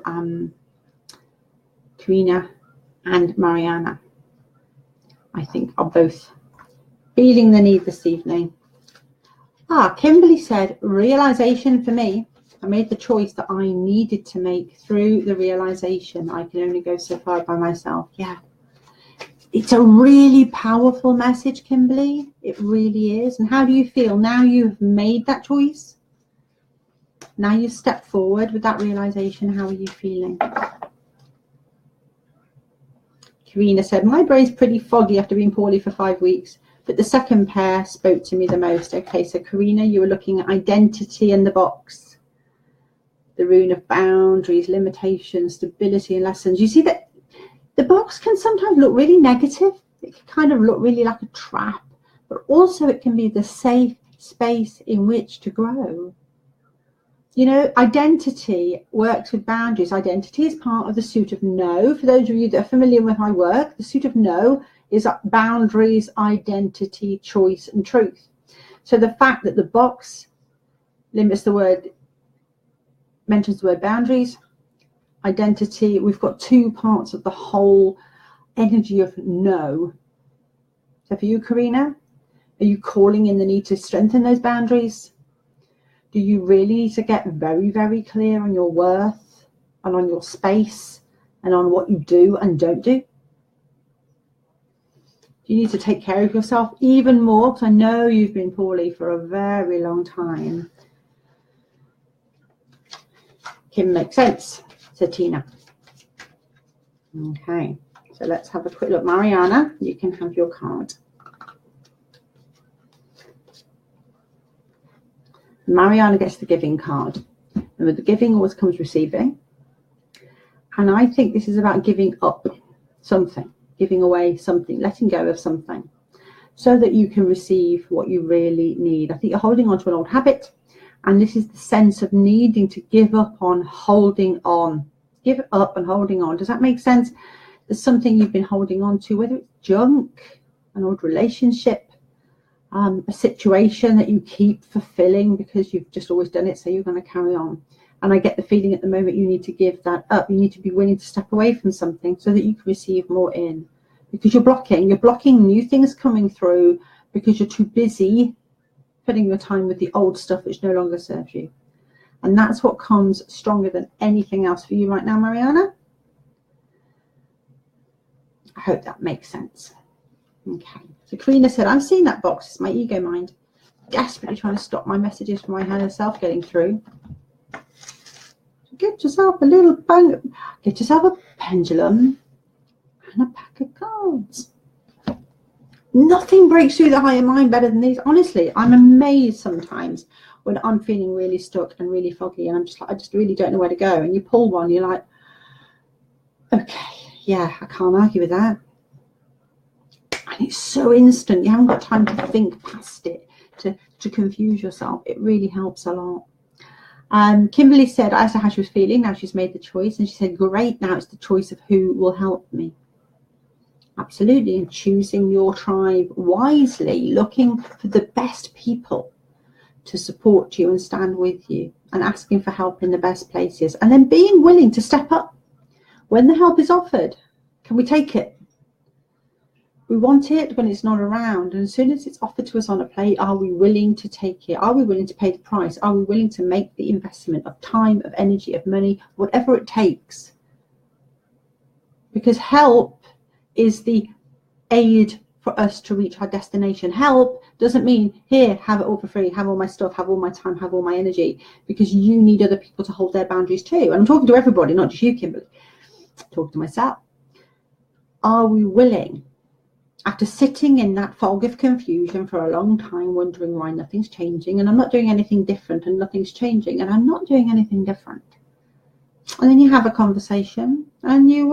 Karina and Mariana, I think, are both feeling the need this evening. Kimberly said, realization for me. I made the choice that I needed to make. Through the realization, I can only go so far by myself. Yeah. It's a really powerful message, Kimberly. It really is. And how do you feel now you've made that choice? Now you step forward with that realization. How are you feeling? Karina said, my brain's pretty foggy after being poorly for 5 weeks. But the second pair spoke to me the most. Okay, so Karina, you were looking at identity in the box. The rune of boundaries, limitations, stability and lessons. You see that the box can sometimes look really negative. It can kind of look really like a trap. But also it can be the safe space in which to grow. You know, identity works with boundaries. Identity is part of the suit of no. For those of you that are familiar with my work, the suit of no is boundaries, identity, choice, and truth. So the fact that the box mentions the word boundaries, identity, we've got two parts of the whole energy of no. So for you, Karina, are you calling in the need to strengthen those boundaries? Do you really need to get very, very clear on your worth and on your space and on what you do and don't do? You need to take care of yourself even more, because I know you've been poorly for a very long time. Kim, makes sense, said Tina. Okay, so let's have a quick look. Mariana, you can have your card. Mariana gets the giving card. And with the giving always comes receiving. And I think this is about giving up something. Giving away something, letting go of something, so that you can receive what you really need. I think you're holding on to an old habit, and this is the sense of needing to give up on holding on. Give up and holding on. Does that make sense? There's something you've been holding on to, whether it's junk, an old relationship, a situation that you keep fulfilling because you've just always done it, so you're going to carry on. And I get the feeling at the moment you need to give that up. You need to be willing to step away from something so that you can receive more in. Because you're blocking new things coming through because you're too busy putting your time with the old stuff which no longer serves you. And that's what comes stronger than anything else for you right now, Mariana. I hope that makes sense. Okay. So Karina said, I'm seeing that box. It's my ego mind. Desperately trying to stop my messages from my higher self getting through. Get yourself a little bang, get yourself a pendulum and a pack of cards. Nothing breaks through the higher mind better than these. Honestly, I'm amazed sometimes when I'm feeling really stuck and really foggy and I'm just like, I just really don't know where to go. And you pull one, you're like, okay, yeah, I can't argue with that. And it's so instant. You haven't got time to think past it, to confuse yourself. It really helps a lot. Kimberly said, I asked her how she was feeling. Now she's made the choice. And she said, great, now it's the choice of who will help me. Absolutely. And choosing your tribe wisely, looking for the best people to support you and stand with you, and asking for help in the best places. And then being willing to step up when the help is offered. Can we take it? We want it when it's not around. And as soon as it's offered to us on a plate, are we willing to take it? Are we willing to pay the price? Are we willing to make the investment of time, of energy, of money, whatever it takes? Because help is the aid for us to reach our destination. Help doesn't mean, here, have it all for free, have all my stuff, have all my time, have all my energy, because you need other people to hold their boundaries too. And I'm talking to everybody, not just you, Kimberly. I'm talking to myself. Are we willing, after sitting in that fog of confusion for a long time, wondering why nothing's changing, and I'm not doing anything different, and nothing's changing, and I'm not doing anything different. And then you have a conversation, and you,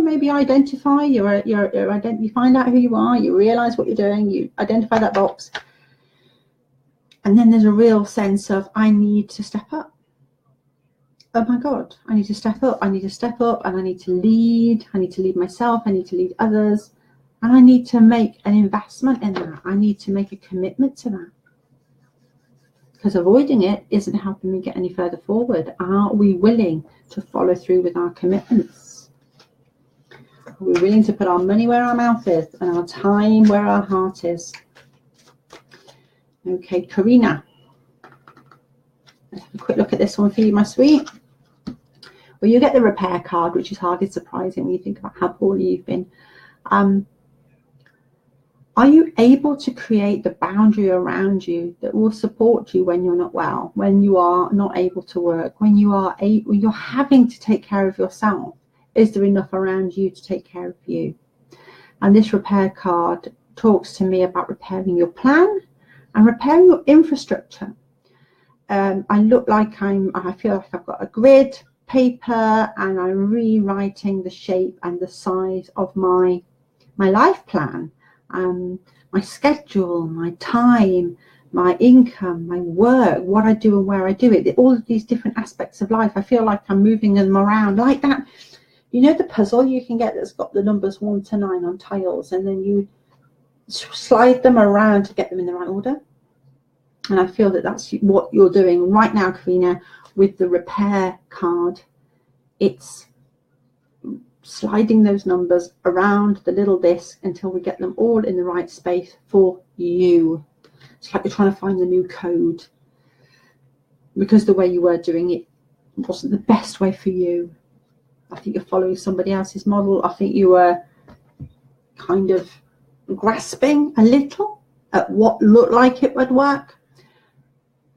maybe identify, you find out who you are, you realize what you're doing, you identify that box. And then there's a real sense of, I need to step up. Oh my God, I need to step up, I need to step up, and I need to lead myself, I need to lead others. And I need to make an investment in that. I need to make a commitment to that. Because avoiding it isn't helping me get any further forward. Are we willing to follow through with our commitments? Are we willing to put our money where our mouth is and our time where our heart is? Okay, Karina. Let's have a quick look at this one for you, my sweet. Well, you get the repair card, which is hardly surprising when you think about how poorly you've been. Are you able to create the boundary around you that will support you when you're not well, when you are not able to work, when you're having to take care of yourself? Is there enough around you to take care of you? And this repair card talks to me about repairing your plan and repairing your infrastructure. I feel like I've got a grid paper and I'm rewriting the shape and the size of my life plan. My schedule, my time, my income, my work, what I do and where I do it, all of these different aspects of life. I feel like I'm moving them around like that. You know the puzzle you can get that's got the numbers 1 to 9 on tiles, and then you slide them around to get them in the right order. And I feel that that's what you're doing right now, Karina, with the repair card. It's sliding those numbers around the little disc until we get them all in the right space for you. It's like you're trying to find the new code, because the way you were doing it wasn't the best way for you. I think you're following somebody else's model. I think you were kind of grasping a little at what looked like it would work,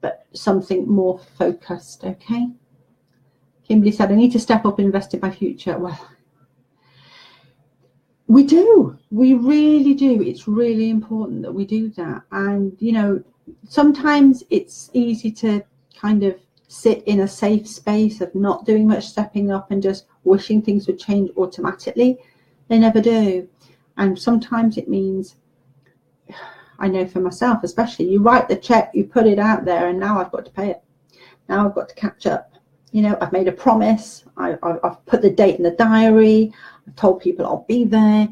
but something more focused. Okay. Kimberly said, I need to step up and invest in my future. Well, we do. We really do. It's really important that we do that. And, you know, sometimes it's easy to kind of sit in a safe space of not doing much stepping up and just wishing things would change automatically. They never do. And sometimes it means, I know for myself especially, you write the check, you put it out there, and now I've got to pay it. Now I've got to catch up. You know, I've made a promise. I've put the date in the diary. I've told people I'll be there.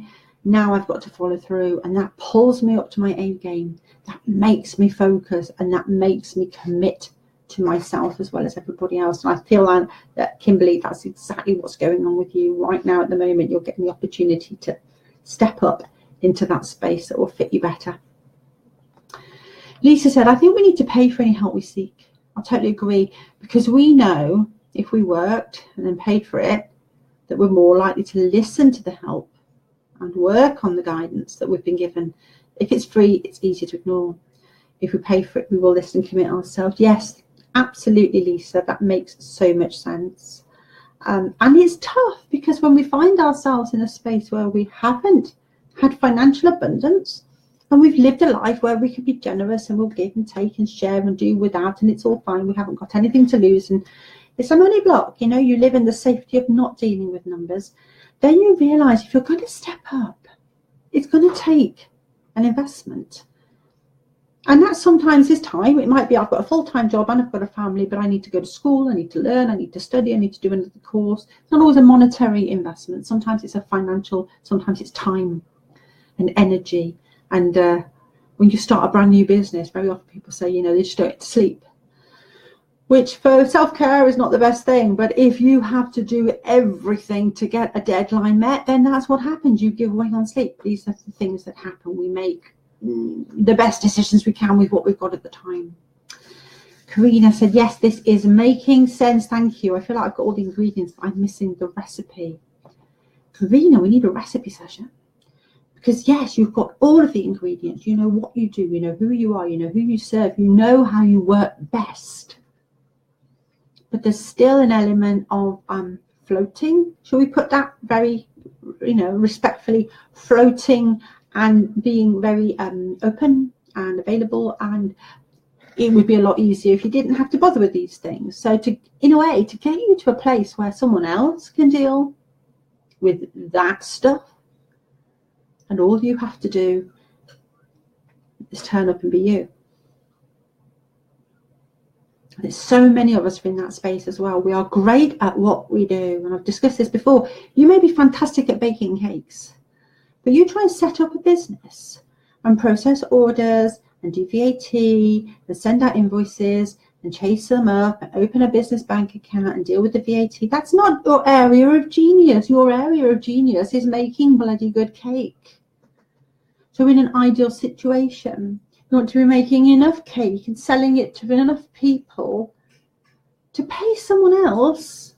Now I've got to follow through, and that pulls me up to my A game. That makes me focus, and that makes me commit to myself as well as everybody else. And I feel like that, Kimberly, that's exactly what's going on with you right now. At the moment, you're getting the opportunity to step up into that space that will fit you better. Lisa said, I think we need to pay for any help we seek. I totally agree, because we know if we worked and then paid for it, that we're more likely to listen to the help and work on the guidance that we've been given. If it's free, it's easy to ignore. If we pay for it, we will listen and commit ourselves. Yes, absolutely, Lisa, that makes so much sense. And it's tough, because when we find ourselves in a space where we haven't had financial abundance, and we've lived a life where we can be generous and we'll give and take and share and do without, and it's all fine, we haven't got anything to lose, and it's a money block, you know, you live in the safety of not dealing with numbers, then you realise if you're going to step up, it's going to take an investment. And that sometimes is time. It might be I've got a full-time job and I've got a family, but I need to go to school, I need to learn, I need to study, I need to do another course. It's not always a monetary investment. Sometimes it's a financial, sometimes it's time and energy. And when you start a brand new business, very often people say, you know, they just don't get to sleep. which for self-care is not the best thing. But if you have to do everything to get a deadline met, then that's what happens. You give away on sleep. These are the things that happen. We make the best decisions we can with what we've got at the time. Karina said, yes, this is making sense. Thank you. I feel like I've got all the ingredients, but I'm missing the recipe. Karina, we need a recipe session. Because yes, you've got all of the ingredients. You know what you do. You know who you are. You know who you serve. You know how you work best. But there's still an element of floating. Shall we put that very, respectfully, floating and being very open and available, and it would be a lot easier if you didn't have to bother with these things. So in a way, to get you to a place where someone else can deal with that stuff, and all you have to do is turn up and be you. There's so many of us in that space as well. We are great at what we do. And I've discussed this before. You may be fantastic at baking cakes, but you try and set up a business and process orders and do VAT and send out invoices and chase them up and open a business bank account and deal with the VAT. That's not your area of genius. Your area of genius is making bloody good cake. So in an ideal situation, you want to be making enough cake and selling it to enough people to pay someone else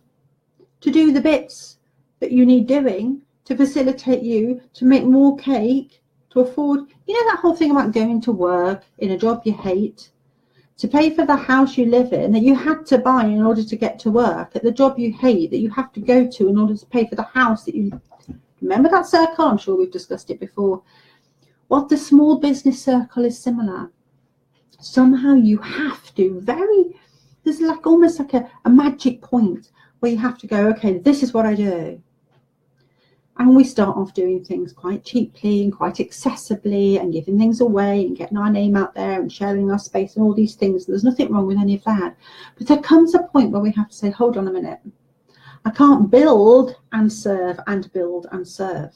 to do the bits that you need doing to facilitate you to make more cake, to afford, that whole thing about going to work in a job you hate, to pay for the house you live in that you had to buy in order to get to work, at the job you hate that you have to go to in order to pay for the house that you... Remember that circle? I'm sure we've discussed it before. What the small business circle is similar. Somehow you have to there's almost like a magic point where you have to go, okay, this is what I do. And we start off doing things quite cheaply and quite accessibly and giving things away and getting our name out there and sharing our space and all these things. There's nothing wrong with any of that. But there comes a point where we have to say, hold on a minute. I can't build and serve and build and serve.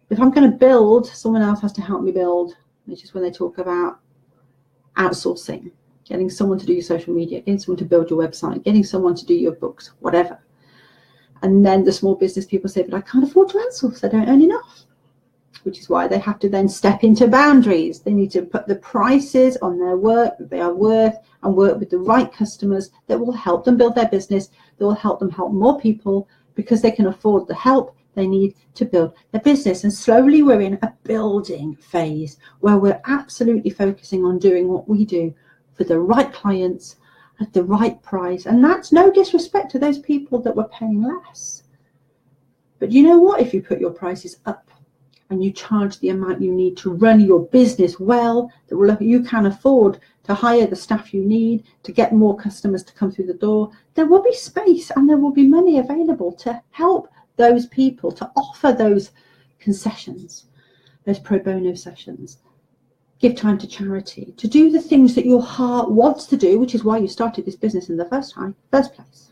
If I'm going to build, someone else has to help me build, which is when they talk about outsourcing, getting someone to do your social media, getting someone to build your website, getting someone to do your books, whatever. And then the small business people say, but I can't afford to outsource, I don't earn enough, which is why they have to then step into boundaries. They need to put the prices on their work that they are worth and work with the right customers that will help them build their business, that will help them help more people because they can afford the help they need to build their business. And slowly we're in a building phase where we're absolutely focusing on doing what we do for the right clients at the right price. And that's no disrespect to those people that were paying less. But you know what? If you put your prices up and you charge the amount you need to run your business well, that you can afford to hire the staff you need to get more customers to come through the door, there will be space and there will be money available to help those people, to offer those concessions, those pro bono sessions, give time to charity, to do the things that your heart wants to do, which is why you started this business in the first place.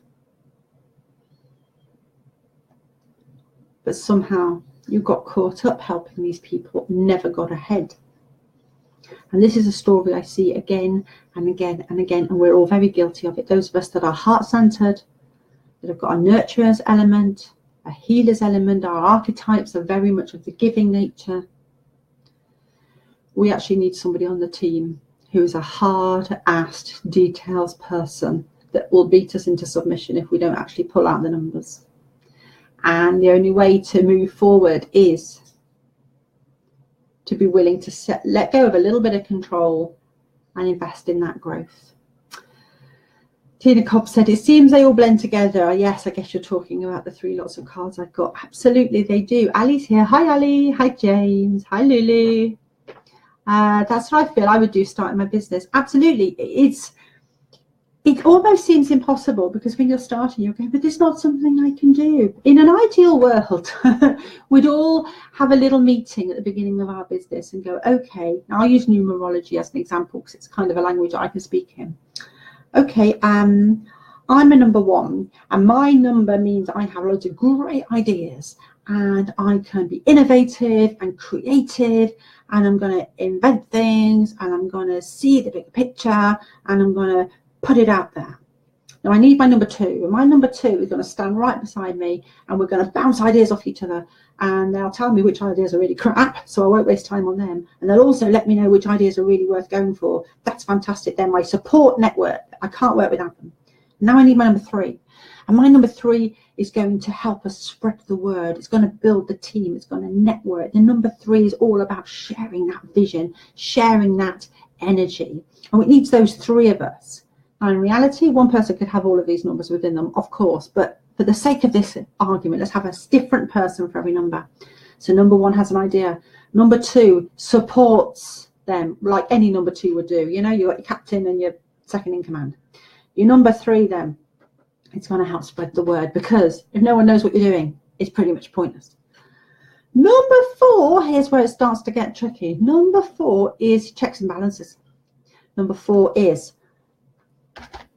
But somehow you got caught up helping these people, never got ahead. And this is a story I see again and again and again, and we're all very guilty of it. Those of us that are heart-centered, that have got a nurturer's element, a healer's element, our archetypes are very much of the giving nature. We actually need somebody on the team who is a hard-assed details person that will beat us into submission if we don't actually pull out the numbers. And the only way to move forward is to be willing to let go of a little bit of control and invest in that growth. Tina Cobb said, it seems they all blend together. Yes, I guess you're talking about the 3 lots of cards I've got. Absolutely, they do. Ali's here. Hi, Ali. Hi, James. Hi, Lulu. That's what I feel I would do starting my business. Absolutely. It almost seems impossible because when you're starting, you're going, but this is not something I can do. In an ideal world, we'd all have a little meeting at the beginning of our business and go, okay, now I'll use numerology as an example because it's kind of a language I can speak in. Okay, I'm a number 1 and my number means I have loads of great ideas and I can be innovative and creative and I'm going to invent things and I'm going to see the bigger picture and I'm going to put it out there. Now I need my number two, and my number two is going to stand right beside me, and we're going to bounce ideas off each other, and they'll tell me which ideas are really crap, so I won't waste time on them, and they'll also let me know which ideas are really worth going for. That's fantastic. They're my support network. I can't work without them. Now I need my number three, and my number three is going to help us spread the word. It's going to build the team. It's going to network. The number three is all about sharing that vision, sharing that energy, and it needs those three of us. Now, in reality, one person could have all of these numbers within them, of course, but for the sake of this argument, let's have a different person for every number. So number one has an idea. Number two supports them like any number two would do. You know, you've got your captain and your second in command. Your number three, then, it's going to help spread the word, because if no one knows what you're doing, it's pretty much pointless. Number four, here's where it starts to get tricky. Number four is checks and balances. Number four is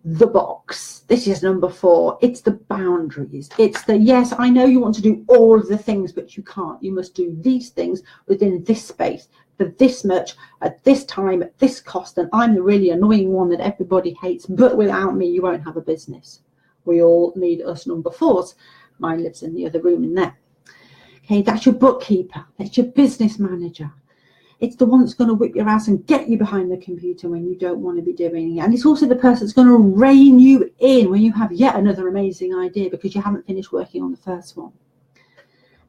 the box. This is number four. It's the boundaries. It's the, yes, I know you want to do all of the things, but you can't. You must do these things within this space for this much at this time at this cost, and I'm the really annoying one that everybody hates, but without me you won't have a business. We all need us number fours. Mine lives in the other room in there. Okay, that's your bookkeeper. That's your business manager. It's the one that's going to whip your ass and get you behind the computer when you don't want to be doing it. And it's also the person that's going to rein you in when you have yet another amazing idea because you haven't finished working on the first one.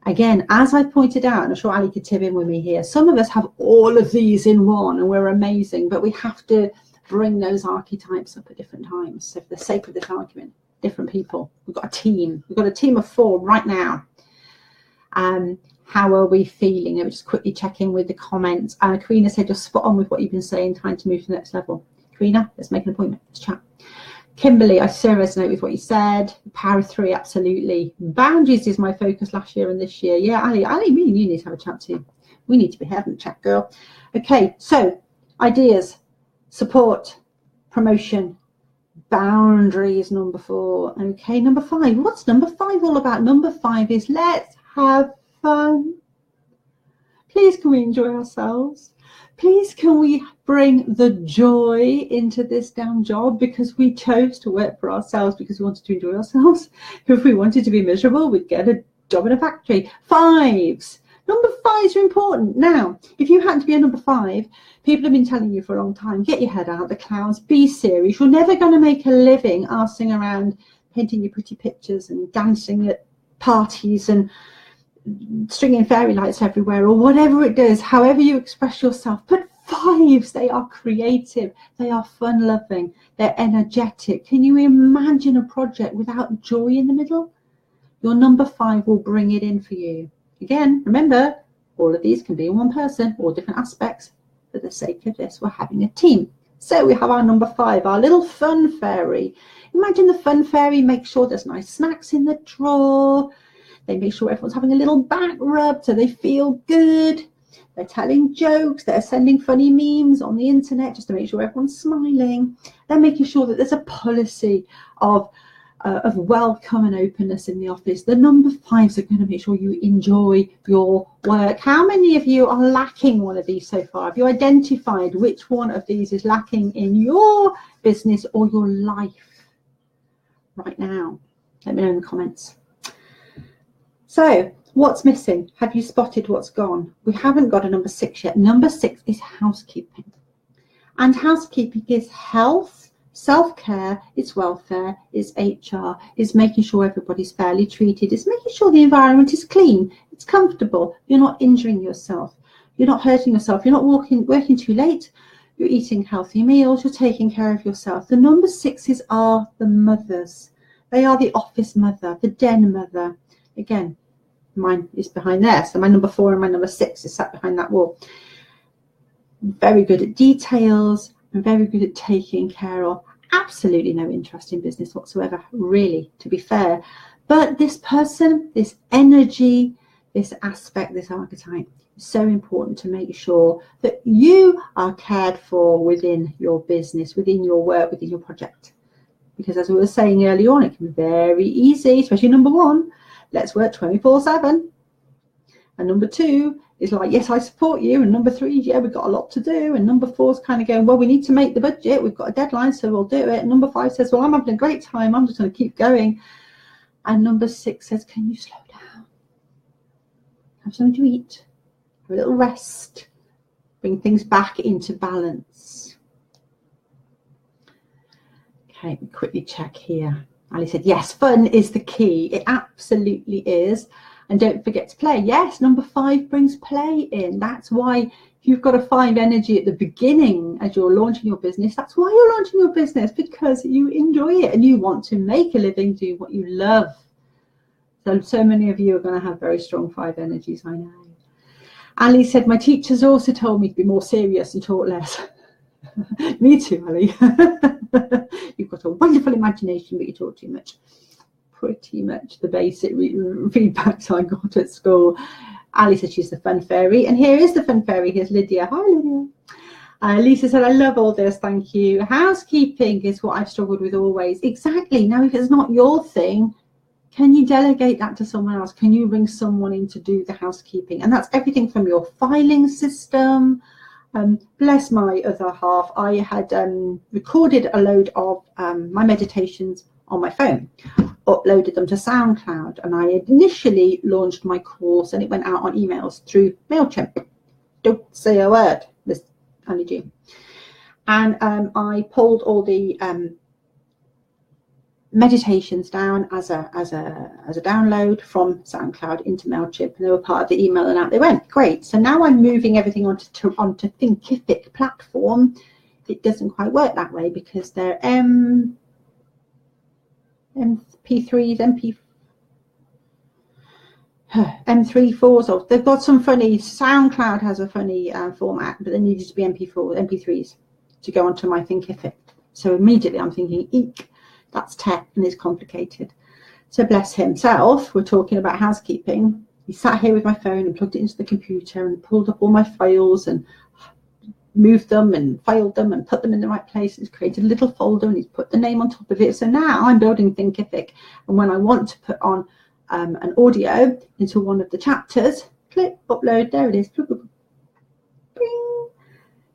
Again, as I pointed out, and I'm sure Ali could tip in with me here, some of us have all of these in one and we're amazing, but we have to bring those archetypes up at different times. So for the sake of this argument, different people. We've got a team. We've got a team of 4 right now. How are we feeling? Let me just quickly check in with the comments. Karina said you're spot on with what you've been saying, time to move to the next level. Karina, let's make an appointment. Let's chat. Kimberly, I so resonate with what you said. Power of 3, absolutely. Boundaries is my focus last year and this year. Yeah, Ali, me and you need to have a chat too. We need to be having a chat, girl. Okay, so ideas, support, promotion, boundaries, number 4. Okay, number 5. What's number 5 all about? Number 5 is let's have fun. Please, can we enjoy ourselves? Please, can we bring the joy into this damn job, because we chose to work for ourselves because we wanted to enjoy ourselves. If we wanted to be miserable, we'd get a job in a factory. 5s. Number 5s are important. Now, if you happen to be a number 5, people have been telling you for a long time, get your head out of the clouds, be serious. You're never going to make a living arsing around painting your pretty pictures and dancing at parties and stringing fairy lights everywhere, or whatever it does, however you express yourself. But 5s, they are creative, they are fun-loving, they're energetic. Can you imagine a project without joy in the middle? Your number 5 will bring it in for you. Again, remember, all of these can be in one person, all different aspects. For the sake of this, we're having a team. So we have our number 5, our little fun fairy. Imagine the fun fairy makes sure there's nice snacks in the drawer. They make sure everyone's having a little back rub so they feel good. They're telling jokes. They're sending funny memes on the internet just to make sure everyone's smiling. They're making sure that there's a policy of welcome and openness in the office. The number 5s are going to make sure you enjoy your work. How many of you are lacking one of these so far? Have you identified which one of these is lacking in your business or your life right now? Let me know in the comments. So, what's missing? Have you spotted what's gone? We haven't got a number 6 yet. Number 6 is housekeeping. And housekeeping is health, self-care, it's welfare, it's HR, it's making sure everybody's fairly treated, it's making sure the environment is clean, it's comfortable, you're not injuring yourself, you're not hurting yourself, you're not working too late, you're eating healthy meals, you're taking care of yourself. The number 6s are the mothers. They are the office mother, the den mother. Again, mine is behind there, so my number 4 and my number 6 is sat behind that wall. Very good at details and very good at taking care of. Absolutely no interest in business whatsoever, really, to be fair. But this person, this energy, this aspect, this archetype is so important to make sure that you are cared for within your business, within your work, within your project. Because as we were saying earlier on, it can be very easy, especially number 1. Let's work 24/7. And number 2, is like, yes, I support you. And number 3 is, yeah, we've got a lot to do. And number 4 is kind of going, well, we need to make the budget. We've got a deadline, so we'll do it. And number 5 says, well, I'm having a great time. I'm just going to keep going. And number 6 says, can you slow down? Have something to eat. Have a little rest. Bring things back into balance. Okay, quickly check here. Ali said, yes, fun is the key. It absolutely is. And don't forget to play. Yes, number 5 brings play in. That's why you've got to find energy at the beginning as you're launching your business. That's why you're launching your business, because you enjoy it and you want to make a living, do what you love. So many of you are going to have very strong 5 energies, I know. Ali said, my teachers also told me to be more serious and talk less. Me too, Ali. You've got a wonderful imagination, but you talk too much. Pretty much the basic feedbacks I got at school. Ali said she's the fun fairy. And here is the fun fairy. Here's Lydia. Hi, Lydia. Lisa said, I love all this. Thank you. Housekeeping is what I've struggled with always. Exactly. Now, if it's not your thing, can you delegate that to someone else? Can you bring someone in to do the housekeeping? And that's everything from your filing system. Bless my other half. I had recorded a load of my meditations on my phone, uploaded them to SoundCloud, and I had initially launched my course and it went out on emails through MailChimp. Don't say a word, Miss Annie G. And I pulled all the meditations down as a download from SoundCloud into MailChimp, and they were part of the email, and out they went. Great. So now I'm moving everything onto Thinkific platform. It doesn't quite work that way because they're MP3s, MP3s, or they've got some funny, SoundCloud has a funny format, but they needed to be MP3s to go onto my Thinkific. So immediately I'm thinking, eek, that's tech and it's complicated. So bless himself, we're talking about housekeeping. He sat here with my phone and plugged it into the computer and pulled up all my files and moved them and filed them and put them in the right place. He's created a little folder and he's put the name on top of it. So now I'm building Thinkific, and when I want to put on an audio into one of the chapters, click, upload, there it is. Bing.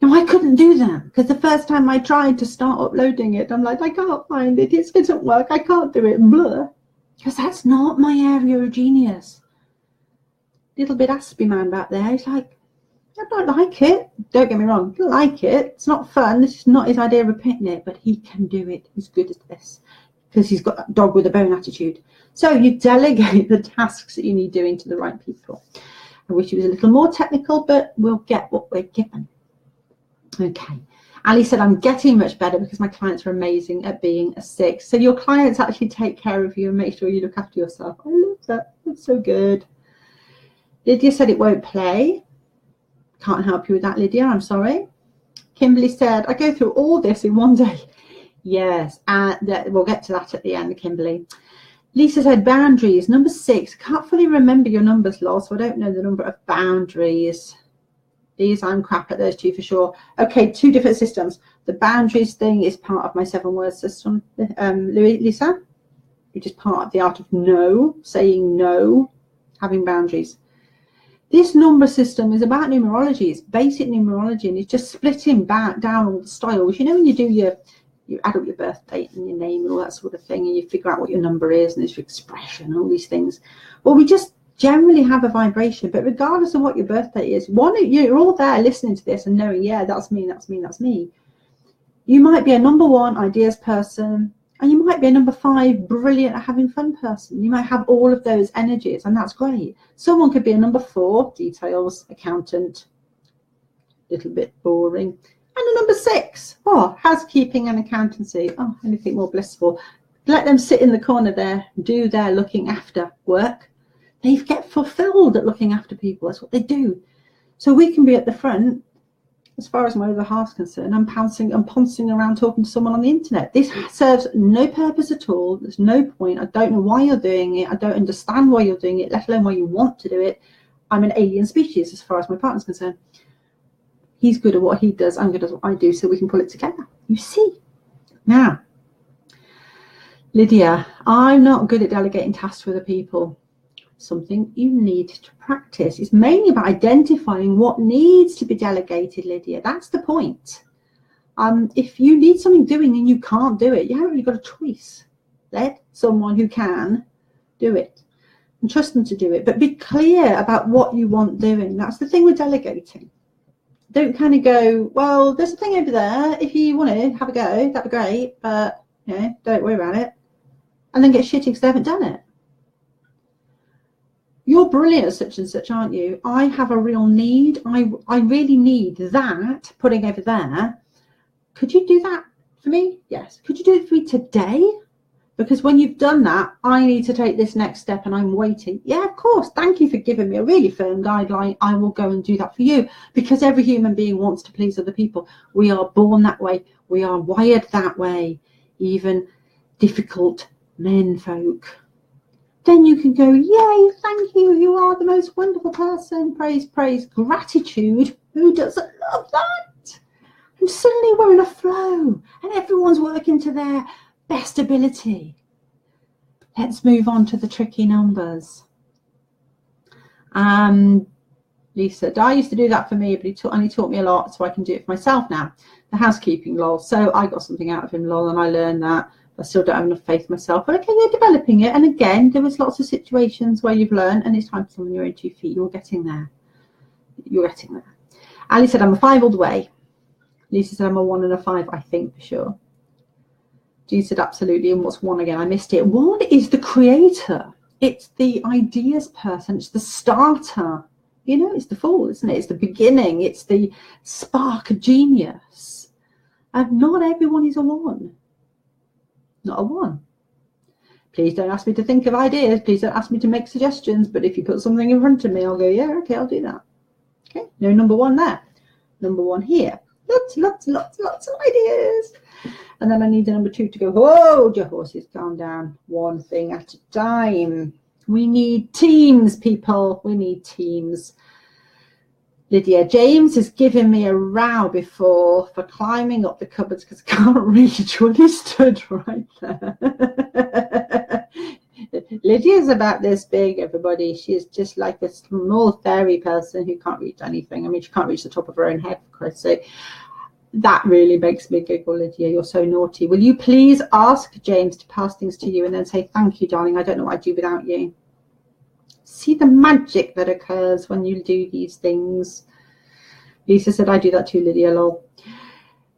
Now I couldn't do that because the first time I tried to start uploading it, I'm like, I can't find it, it doesn't work, I can't do it, blah, because that's not my area of genius. Little bit Aspie man back there, he's like, I don't like it. Don't get me wrong, I don't like it. It's not fun. This is not his idea of a picnic, but he can do it. He's good at this because he's got that dog with a bone attitude. So you delegate the tasks that you need doing to the right people. I wish it was a little more technical, but we'll get what we're given. Okay. Ali said, I'm getting much better because my clients are amazing at being a 6. So your clients actually take care of you and make sure you look after yourself. I love that. That's so good. Lydia said it won't play. Can't help you with that, Lydia. I'm sorry. Kimberly said, I go through all this in one day. Yes, we'll get to that at the end, Kimberly. Lisa said, boundaries. Number 6. Can't fully remember your numbers, Lol, so I don't know the number of boundaries. These, I'm crap at those 2 for sure. Okay, 2 different systems. The boundaries thing is part of my 7-word system, Lisa, which is part of the art of no, saying no, having boundaries. This number system is about numerology. It's basic numerology, and it's just splitting down all the styles. You know, when you do you add up your birth date and your name and all that sort of thing, and you figure out what your number is, and there's your expression, all these things. Well, we just generally have a vibration, but regardless of what your birth date is, you're all there listening to this and knowing, yeah, that's me, that's me, that's me. You might be a number 1 ideas person, and you might be a number 5 brilliant at having fun person. You might have all of those energies, and that's great. Someone could be a number 4 details accountant, little bit boring, and a number 6 housekeeping and accountancy. Anything more blissful. Let them sit in the corner there, do their looking after work. They get fulfilled at looking after people. That's what they do. So we can be at the front. As far as my other half's concerned, I'm pouncing around talking to someone on the internet. This serves no purpose at all. There's no point. I don't know why you're doing it. I don't understand why you're doing it, let alone why you want to do it. I'm an alien species as far as my partner's concerned. He's good at what he does. I'm good at what I do, so we can pull it together. You see? Now, Lydia, I'm not good at delegating tasks to other people. something you need to practice. It's mainly about identifying what needs to be delegated, Lydia. That's the point. If you need something doing and you can't do it, you haven't really got a choice. Let someone who can do it and trust them to do it. But be clear about what you want doing. That's the thing with delegating. Don't kind of go, well, there's a thing over there. If you want to have a go, that'd be great. But, you know, don't worry about it. And then get shitty because they haven't done it. You're brilliant at such and such, aren't you? I have a real need. I really need that putting over there. Could you do that for me? Yes. Could you do it for me today? Because when you've done that, I need to take this next step and I'm waiting. Yeah, of course. Thank you for giving me a really firm guideline. I will go and do that for you, because every human being wants to please other people. We are born that way. We are wired that way. Even difficult men folk. Then you can go, yay, thank you. You are the most wonderful person. Praise, praise, gratitude. Who doesn't love that? And suddenly we're in a flow and everyone's working to their best ability. Let's move on to the tricky numbers. Lisa, Di used to do that for me, but he only taught me a lot, so I can do it for myself now. The housekeeping, lol. So I got something out of him, lol, and I learned that. I still don't have enough faith in myself, but okay, you're developing it. And again, there was lots of situations where you've learned, and it's time to stand on your own 2 feet. You're getting there. You're getting there. Ali said, I'm a 5 all the way. Lisa said, I'm a 1 and a 5, I think, for sure. Jean said, absolutely. And what's 1 again? I missed it. 1 is the creator. It's the ideas person. It's the starter. You know, it's the fool, isn't it? It's the beginning. It's the spark of genius. And not everyone is a 1. Not a 1. Please don't ask me to think of ideas. Please don't ask me to make suggestions. But if you put something in front of me, I'll go, yeah, okay, I'll do that. Okay, no number 1 there. Number 1 here. Lots of ideas. And then I need a number 2 to go, whoa, your horses, calm down. 1 thing at a time. We need teams, people. We need teams. Lydia, James has given me a row before for climbing up the cupboards because I can't reach when he stood right there. Lydia's about this big, everybody. She's just like a small fairy person who can't reach anything. I mean, she can't reach the top of her own head, for Christ's sake. That really makes me giggle, Lydia. You're so naughty. Will you please ask James to pass things to you and then say, thank you, darling. I don't know what I'd do without you. See the magic that occurs when you do these things. Lisa said, I do that too, Lydia, lol.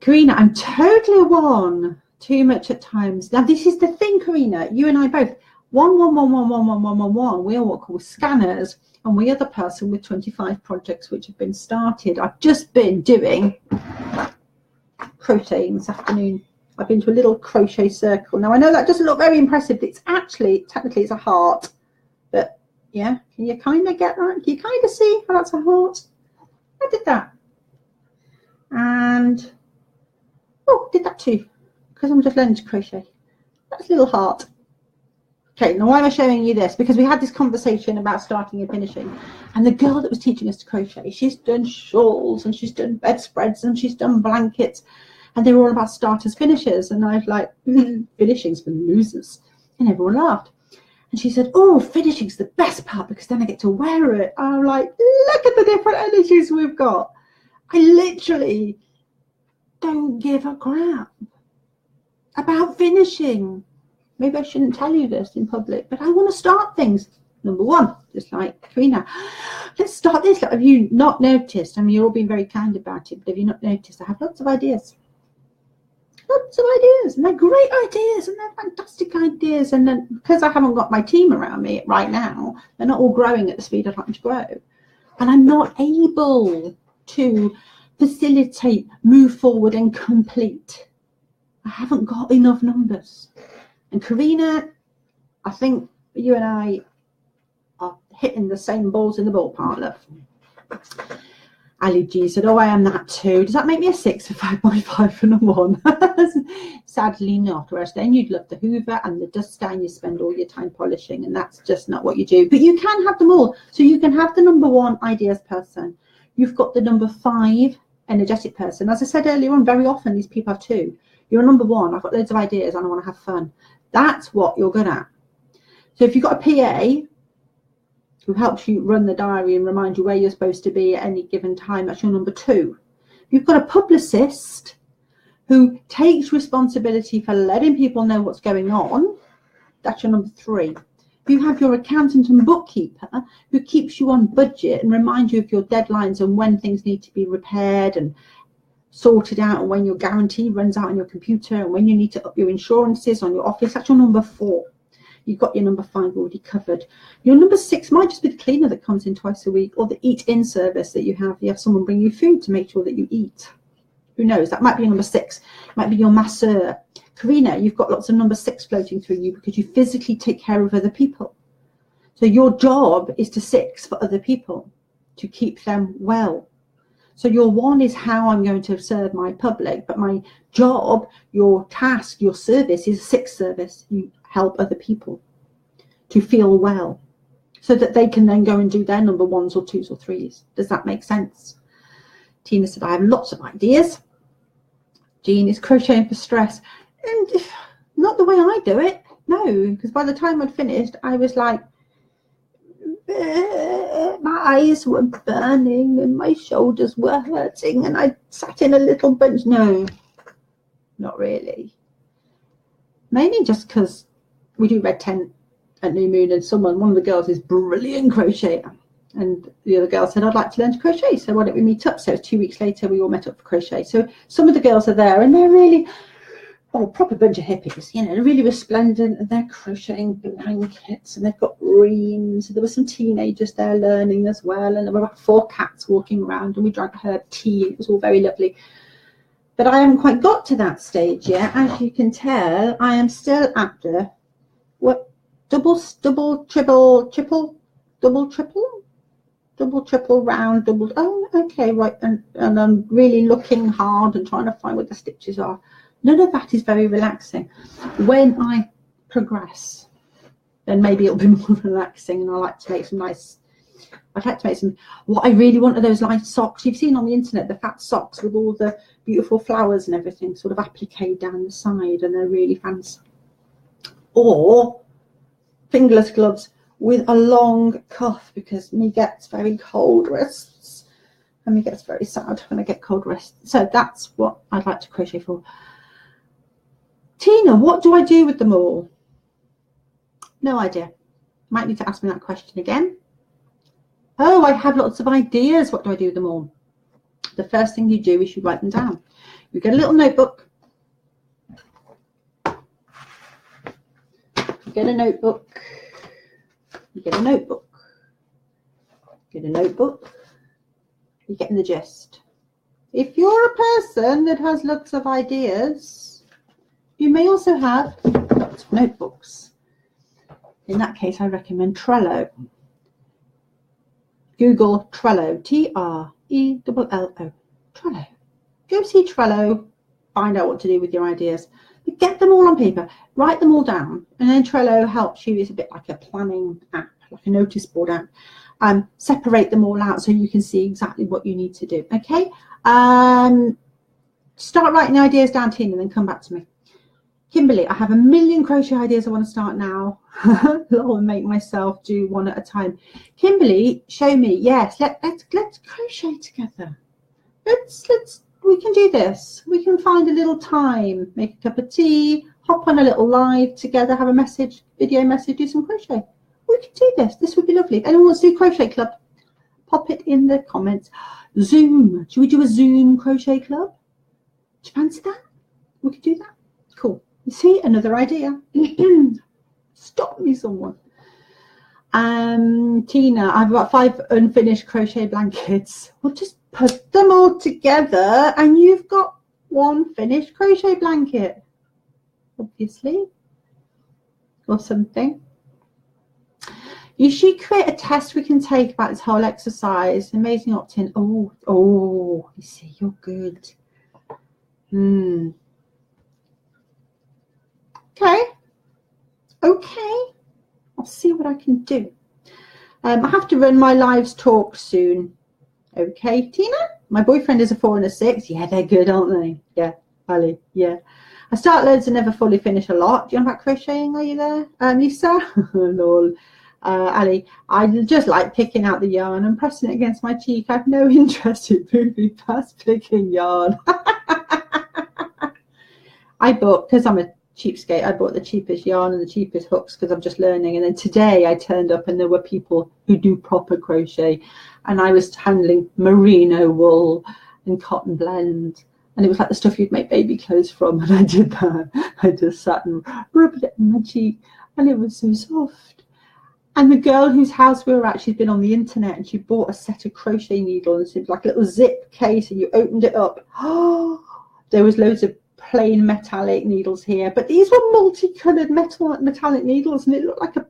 Karina, I'm totally a 1. Too much at times. Now, this is the thing, Karina. You and I both. 1, 1, 1, 1, 1, 1, 1, 1, 1. We are what called scanners. And we are the person with 25 projects which have been started. I've just been doing crocheting this afternoon. I've been to a little crochet circle. Now, I know that doesn't look very impressive, but it's actually, technically, it's a heart. But, yeah, can you kind of get that? Can you kind of see how that's a heart? I did that. And, oh, did that too. Because I'm just learning to crochet. That's a little heart. Okay, now why am I showing you this? Because we had this conversation about starting and finishing. And the girl that was teaching us to crochet, she's done shawls and she's done bedspreads and she's done blankets. And they were all about starters, finishers. And I was like, finishing's for losers. And everyone laughed. And she said, oh, finishing's the best part because then I get to wear it. I'm like, look at the different energies we've got. I literally don't give a crap about finishing. Maybe I shouldn't tell you this in public, but I want to start things. Number 1, just like Karina. Let's start this. Have you not noticed? I mean, you're all being very kind about it, but have you not noticed? I have lots of ideas. Lots of ideas. And they're great ideas and they're fantastic ideas. And then because I haven't got my team around me right now, they're not all growing at the speed I'd like them to grow. And I'm not able to facilitate, move forward and complete. I haven't got enough numbers. And Karina, I think you and I are hitting the same balls in the ballpark, love. Ali G said, oh, I am that too. Does that make me a 6, a 5.5 and a 1? Sadly not. Whereas then you'd love the Hoover and the duster and you spend all your time polishing, and that's just not what you do. But you can have them all. So you can have the number 1 ideas person. You've got the number 5 energetic person. As I said earlier on, very often these people have 2. You're a number 1. I've got loads of ideas and I want to have fun. That's what you're good at. So if you've got a PA, who helps you run the diary and remind you where you're supposed to be at any given time. That's your number 2. You've got a publicist who takes responsibility for letting people know what's going on. That's your number 3. You have your accountant and bookkeeper who keeps you on budget and reminds you of your deadlines and when things need to be repaired and sorted out, and when your guarantee runs out on your computer, and when you need to up your insurances on your office. That's your number 4. You've got your number 5 already covered. Your number 6 might just be the cleaner that comes in twice a week, or the eat-in service that you have. You have someone bring you food to make sure that you eat. Who knows? That might be your number 6. It might be your masseur. Karina, you've got lots of number 6 floating through you because you physically take care of other people. So your job is to 6 for other people, to keep them well. So your 1 is how I'm going to serve my public, but my job, your task, your service is a 6 service. You help other people to feel well so that they can then go and do their number 1s or 2s or 3s. Does that make sense? Tina said, I have lots of ideas. Jean is crocheting for stress. And not the way I do it. No, because by the time I'd finished, I was like, my eyes were burning and my shoulders were hurting and I sat in a little bunch. No, not really. Mainly just because we do red tent at New Moon, and one of the girls is brilliant crocheter, and the other girl said, I'd like to learn to crochet, so why don't we meet up? So 2 weeks later we all met up for crochet. So some of the girls are there and they're really proper bunch of hippies, you know, really resplendent, and they're crocheting blankets and they've got reams. There were some teenagers there learning as well, and there were about 4 cats walking around, and we drank herb tea. It was all very lovely. But I haven't quite got to that stage yet. As you can tell, I am still after what? Double, triple, round, double. Oh, okay, right. And I'm really looking hard and trying to find where the stitches are. None of that is very relaxing. When I progress, then maybe it'll be more relaxing, and I'd like to make some what I really want are those light socks. You've seen on the internet the fat socks with all the beautiful flowers and everything sort of appliqued down the side, and they're really fancy. Or fingerless gloves with a long cuff, because me gets very cold wrists, and me gets very sad when I get cold wrists. So that's what I'd like to crochet for. Tina, what do I do with them all? No idea. Might need to ask me that question again. Oh, I have lots of ideas. What do I do with them all? The first thing you do is you write them down. You get a little notebook. You get a notebook. You get a notebook. Get a notebook. You're getting the gist. If you're a person that has lots of ideas, you may also have lots of notebooks. In that case, I recommend Trello. Google Trello, T-R-E-L-L-O, Trello. Go see Trello, find out what to do with your ideas. But get them all on paper, write them all down, and then Trello helps you. It's a bit like a planning app, like a notice board app. Separate them all out so you can see exactly what you need to do. Okay, start writing ideas down, Tina, and then come back to me. Kimberly, I have a million crochet ideas I want to start now. I'll make myself do one at a time. Kimberly, show me. Yes, let's crochet together. We can do this. We can find a little time, make a cup of tea, hop on a little live together, have a video message, do some crochet. We can do this. This would be lovely. If anyone wants to do crochet club, pop it in the comments. Zoom. Should we do a Zoom crochet club? Do you fancy that? We could do that. Cool. You see, another idea. Stop me, someone. Tina, I've got 5 unfinished crochet blankets. Well, just put them all together and you've got 1 finished crochet blanket, obviously, or something. You should create a test we can take about this whole exercise. Amazing opt-in. Oh, you see, you're good. Okay, I'll see what I can do. I have to run my lives talk soon. Okay, Tina? My boyfriend is a 4 and a 6. Yeah, they're good, aren't they? Yeah, Ali, yeah. I start loads and never fully finish a lot. Do you know about crocheting? Are you there? Lisa? Lol. Ali, I just like picking out the yarn and pressing it against my cheek. I've no interest in moving past picking yarn. I bought, because I'm a cheapskate, I bought the cheapest yarn and the cheapest hooks because I'm just learning. And then today I turned up and there were people who do proper crochet, and I was handling merino wool and cotton blend, and it was like the stuff you'd make baby clothes from. And I did that. I just sat and rubbed it in my cheek, and it was so soft. And the girl whose house we were at, she'd been on the internet, and she bought a set of crochet needles. It was like a little zip case, and you opened it up. Oh, there was loads of plain metallic needles here, but these were multicolored metallic needles, and it looked like a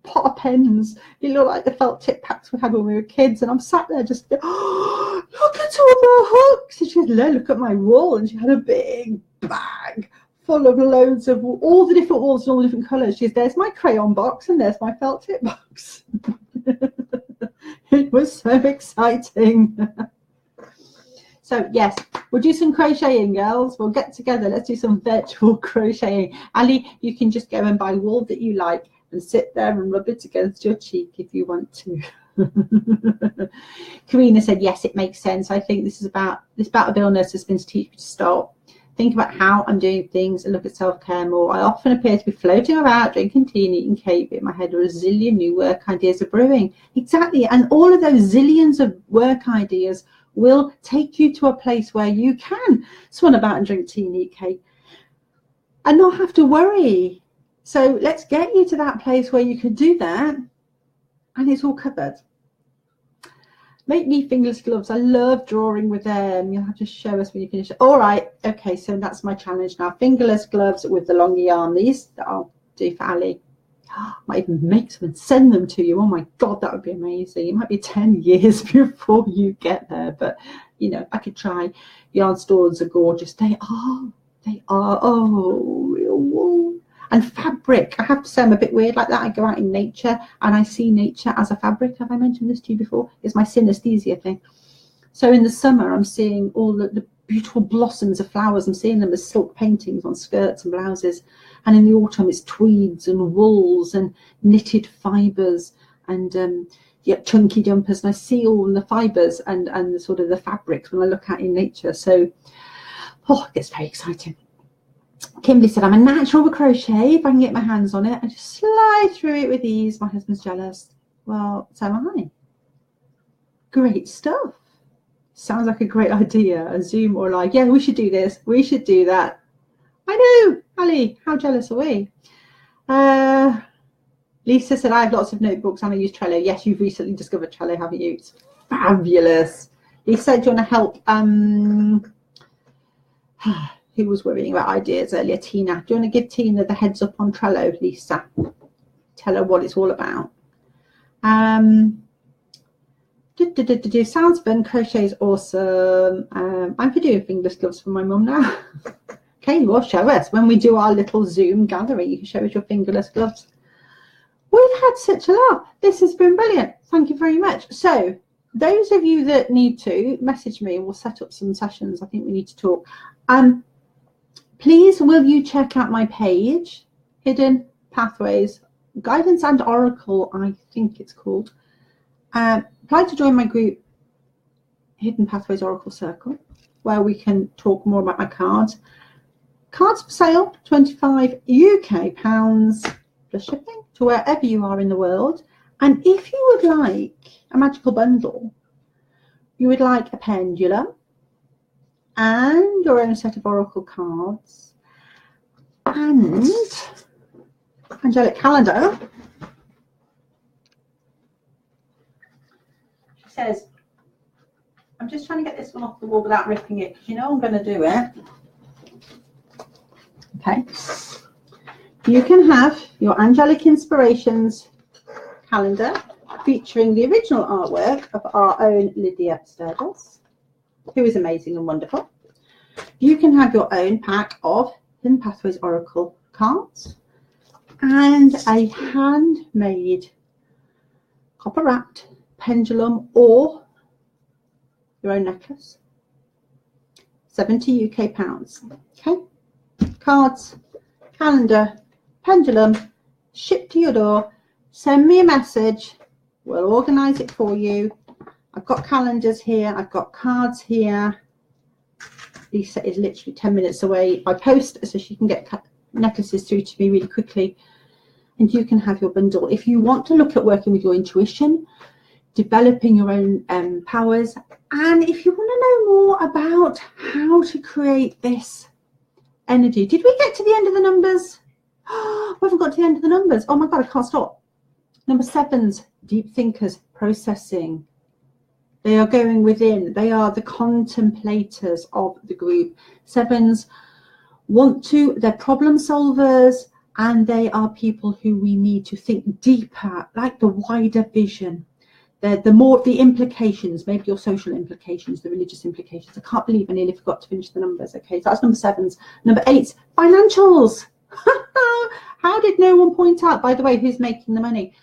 pot of pens. It looked like the felt tip packs we had when we were kids. And I'm sat there just, oh, look at all the hooks. And she said, look at my wool. And she had a big bag full of loads of all the different wools and all the different colours. She said, there's my crayon box and there's my felt tip box. It was so exciting. So yes, we'll do some crocheting, girls. We'll get together. Let's do some virtual crocheting. Ali, you can just go and buy wool that you like and sit there and rub it against your cheek if you want to. Karina said, yes, it makes sense. I think this bout of illness has been to teach me to stop, think about how I'm doing things, and look at self-care more. I often appear to be floating about, drinking tea and eating cake, but in my head are a zillion new work ideas are brewing. Exactly. And all of those zillions of work ideas will take you to a place where you can swan about and drink tea and eat cake and not have to worry. So let's get you to that place where you can do that and it's all covered. Make me fingerless gloves. I love drawing with them. You'll have to show us when you finish. All right. Okay, so that's my challenge now. Fingerless gloves with the longer yarn. These that I'll do for Ali. I might even make some and send them to you. Oh my God, that would be amazing. It might be 10 years before you get there, but you know, I could try. Yarn stores are gorgeous. They are. Oh, real wool. And fabric. I have to say I'm a bit weird like that. I go out in nature and I see nature as a fabric. Have I mentioned this to you before? It's my synesthesia thing. So in the summer, I'm seeing all the beautiful blossoms of flowers. I'm seeing them as silk paintings on skirts and blouses. And in the autumn, it's tweeds and wools and knitted fibres and chunky jumpers. And I see all the fibres and the sort of the fabrics when I look out in nature. So, it gets very exciting. Kimberly said, I'm a natural with crochet. If I can get my hands on it, I just slide through it with ease. My husband's jealous. Well, so am I. Great stuff. Sounds like a great idea. A Zoom or like, yeah, we should do this. We should do that. I know, Ali, how jealous are we? Lisa said, I have lots of notebooks and I use Trello. Yes, you've recently discovered Trello, haven't you? It's fabulous. Lisa said, do you want to help? Who was worrying about ideas earlier? Tina. Do you want to give Tina the heads up on Trello, Lisa? Tell her what it's all about. Sounds fun. Crochet is awesome. I'm for doing fingerless gloves for my mum now. Okay, well, show us when we do our little Zoom gathering. You can show us your fingerless gloves. We've had such a lot. This has been brilliant. Thank you very much. So those of you that need to message me, we'll set up some sessions. I think we need to talk. Please, will you check out my page, Hidden Pathways Guidance and Oracle, I think it's called. Apply to join my group, Hidden Pathways Oracle Circle, where we can talk more about my cards. Cards for sale, £25 UK plus shipping to wherever you are in the world. And if you would like a magical bundle, you would like a pendulum and your own set of oracle cards and angelic calendar. She says, I'm just trying to get this one off the wall without ripping it because you know I'm going to do it. Okay. You can have your Angelic Inspirations calendar featuring the original artwork of our own Lydia Sturgis, who is amazing and wonderful. You can have your own pack of Hidden Pathways Oracle cards and a handmade copper wrapped pendulum or your own necklace. £70 UK. Okay. Cards, calendar, pendulum, shipped to your door. Send me a message. We'll organise it for you. I've got calendars here. I've got cards here. Lisa is literally 10 minutes away. I post so she can get necklaces through to me really quickly. And you can have your bundle. If you want to look at working with your intuition, developing your own powers, and if you want to know more about how to create this energy. Did we get to the end of the numbers? Oh, we haven't got to the end of the numbers. Oh my God, I can't stop. Number 7's deep thinkers, processing. They are going within. They are the contemplators of the group. 7's they're problem solvers, and they are people who we need to think deeper, like the wider vision. The implications, maybe your social implications, the religious implications. I can't believe I nearly forgot to finish the numbers. Okay, so that's number 7's. Number 8's financials. How did no one point out, by the way, who's making the money?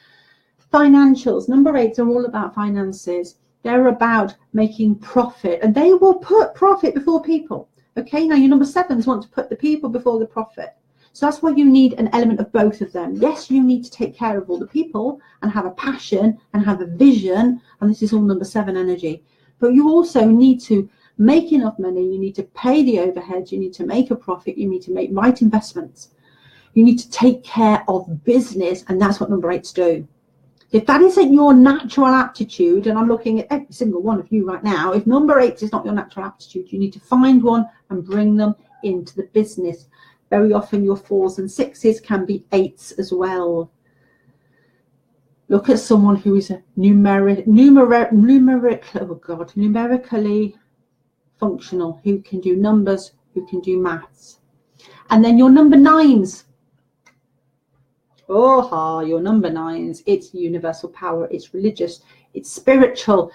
Financials. Number 8's are all about finances. They're about making profit, and they will put profit before people. Okay, now your number 7's want to put the people before the profit. So that's why you need an element of both of them. Yes, you need to take care of all the people and have a passion and have a vision. And this is all number 7 energy. But you also need to make enough money. You need to pay the overheads. You need to make a profit. You need to make right investments. You need to take care of business. And that's what number 8s do. If that isn't your natural aptitude, and I'm looking at every single one of you right now, if number 8 is not your natural aptitude, you need to find one and bring them into the business. Very often your 4s and 6s can be 8s as well. Look at someone who is a numerically functional, who can do numbers, who can do maths. And then your number 9s. Your number 9s. It's universal power. It's religious. It's spiritual.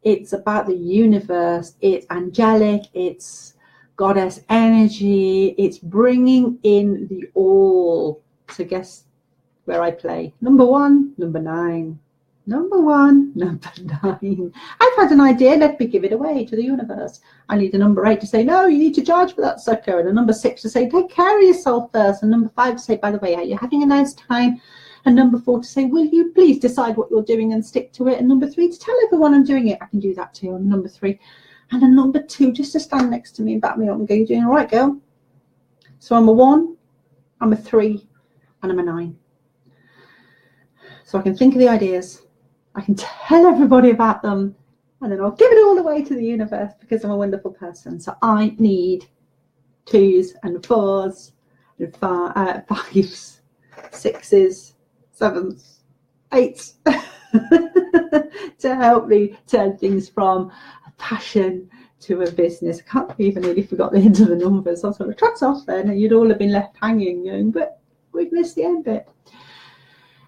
It's about the universe. It's angelic. It's goddess energy. It's bringing in the all. So guess where I play? Number 1, number 9. Number 1, number 9. I've had an idea. Let me give it away to the universe. I need a number 8 to say, no, you need to charge for that sucker. And a number 6 to say, take care of yourself first. And number 5 to say, by the way, are you having a nice time? And number 4 to say, will you please decide what you're doing and stick to it? And number 3 to tell everyone I'm doing it. I can do that too. And number 3. And a number 2 just to stand next to me and back me up and go, you're doing all right, girl. So I'm a 1, I'm a 3, and I'm a 9. So I can think of the ideas. I can tell everybody about them, and then I'll give it all away to the universe because I'm a wonderful person. So I need 2s and 4s and 5s, 6s, 7s, 8s to help me turn things from a passion to a business. I can't believe I nearly forgot the end of the numbers. I was going to trot off then, and you'd all have been left hanging, going, but we've missed the end bit.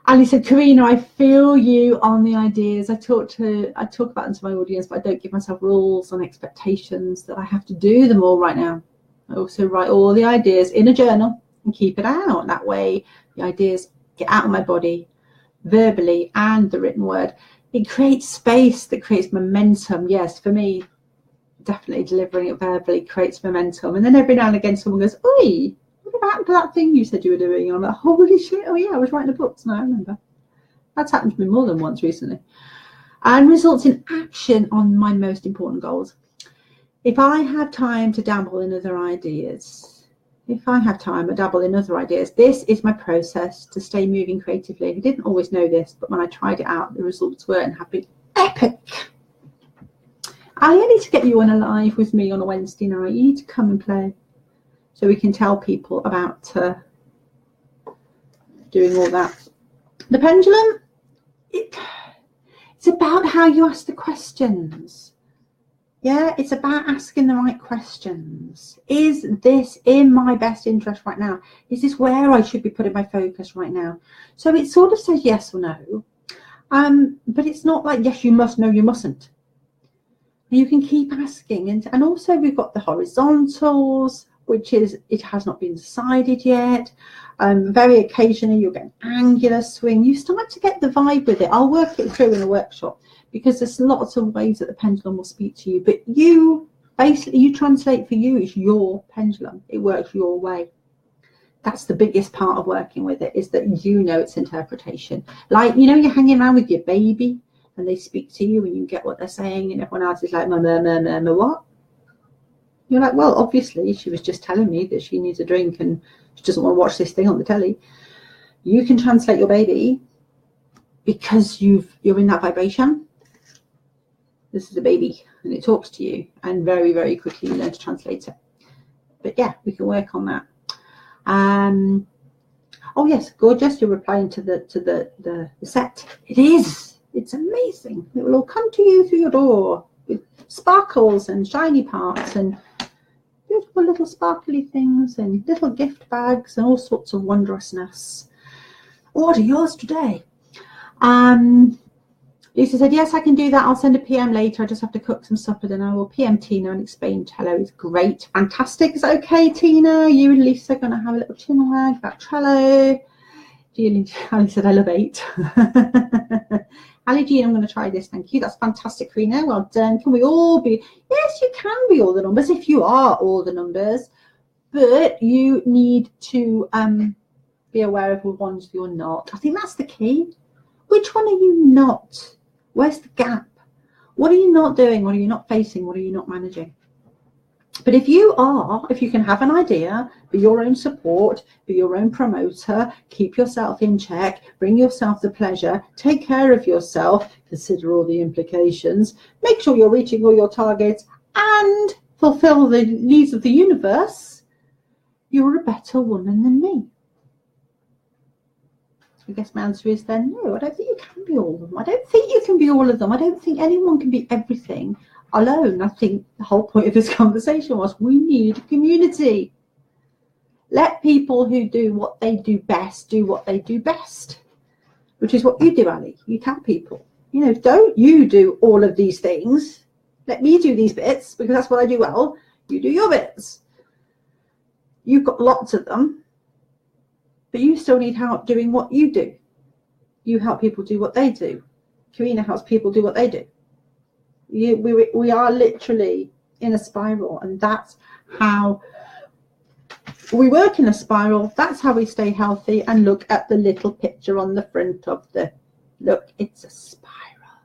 Ali said, Karina, I feel you on the ideas. I talk about them to my audience, but I don't give myself rules and expectations that I have to do them all right now. I also write all the ideas in a journal and keep it out. That way the ideas get out of my body verbally and the written word. It creates space that creates momentum. Yes, for me, definitely delivering it verbally creates momentum. And then every now and again someone goes, oi, what happened to that thing you said you were doing? And I'm like, holy shit, oh yeah, I was writing a book. No, I remember. That's happened to me more than once recently. And results in action on my most important goals. If I have time to dabble in other ideas, this is my process to stay moving creatively. I didn't always know this, but when I tried it out, the results were and have been epic. I need to get you on a live with me on a Wednesday night. You need to come and play so we can tell people about doing all that. The pendulum, it's about how you ask the questions. Yeah, it's about asking the right questions. Is this in my best interest right now? Is this where I should be putting my focus right now? So it sort of says yes or no. But it's not like, yes, you must, no, you mustn't. You can keep asking. And also we've got the horizontals, which is, it has not been decided yet. Very occasionally you'll get an angular swing. You start to get the vibe with it. I'll work it through in a workshop because there's lots of ways that the pendulum will speak to you. But you, basically, you translate for you. It's your pendulum. It works your way. That's the biggest part of working with it, is that you know its interpretation. Like, you know, you're hanging around with your baby and they speak to you and you get what they're saying, and everyone else is like, mama, what? You're like, well, obviously she was just telling me that she needs a drink and she doesn't want to watch this thing on the telly. You can translate your baby because you're in that vibration. This is a baby and it talks to you, and very, very quickly you learn to translate it. But yeah, we can work on that. Oh yes, gorgeous. You're replying to the set. It is. It's amazing. It will all come to you through your door with sparkles and shiny parts and beautiful little sparkly things and little gift bags and all sorts of wondrousness. Order yours today. Lisa said, yes, I can do that. I'll send a PM later. I just have to cook some supper. Then I will PM Tina and explain Trello is great. Fantastic. Is that okay, Tina? You and Lisa are going to have a little chin wag about Trello. Ali said, I love 8. Ali Jean, I'm going to try this. Thank you. That's fantastic, Rena. Well done. Can we all be? Yes, you can be all the numbers if you are all the numbers. But you need to be aware of the ones you're not. I think that's the key. Which one are you not? Where's the gap? What are you not doing? What are you not facing? What are you not managing? But if you can have an idea, be your own support, be your own promoter, keep yourself in check, bring yourself the pleasure, take care of yourself, consider all the implications, make sure you're reaching all your targets and fulfill the needs of the universe, you're a better woman than me. I guess my answer is then no, I don't think you can be all of them. I don't think you can be all of them. I don't think anyone can be everything alone. I think the whole point of this conversation was we need community. Let people who do what they do best do what they do best, which is what you do, Ali. You tell people, you know, don't you do all of these things. Let me do these bits because that's what I do well. You do your bits. You've got lots of them. But you still need help doing what you do. You help people do what they do. Karina helps people do what they do. We are literally in a spiral, and that's how we work in a spiral. That's how we stay healthy. And look at the little picture on the front of the, look, it's a spiral.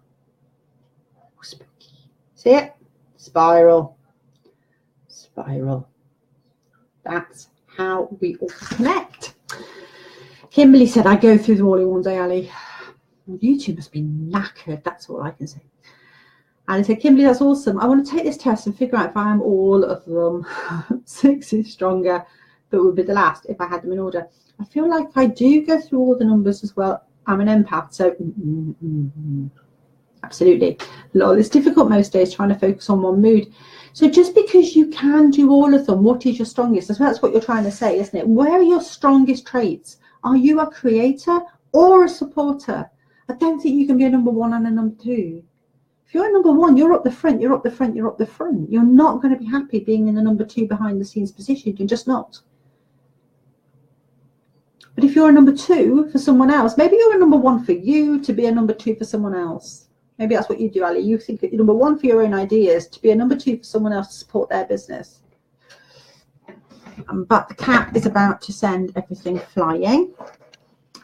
Oh, spooky. See it? Spiral. Spiral. That's how we all connect. Kimberly said, I go through them all in one day, Ali. YouTube must be knackered. That's all I can say. Ali said, Kimberly, that's awesome. I want to take this test and figure out if I am all of them. 6 is stronger, but would be the last if I had them in order. I feel like I do go through all the numbers as well. I'm an empath, so absolutely. Lol, it's difficult most days trying to focus on one mood. So just because you can do all of them, what is your strongest? That's what you're trying to say, isn't it? Where are your strongest traits? Are you a creator or a supporter? I don't think you can be a number 1 and a number 2. If you're a number 1, you're up the front, you're up the front, you're up the front. You're not going to be happy being in the number 2 behind the scenes position. You're just not. But if you're a number 2 for someone else, maybe you're a number 1 for you to be a number 2 for someone else. Maybe that's what you do, Ali. You think that you're number 1 for your own ideas, to be a number 2 for someone else to support their business. But the cat is about to send everything flying.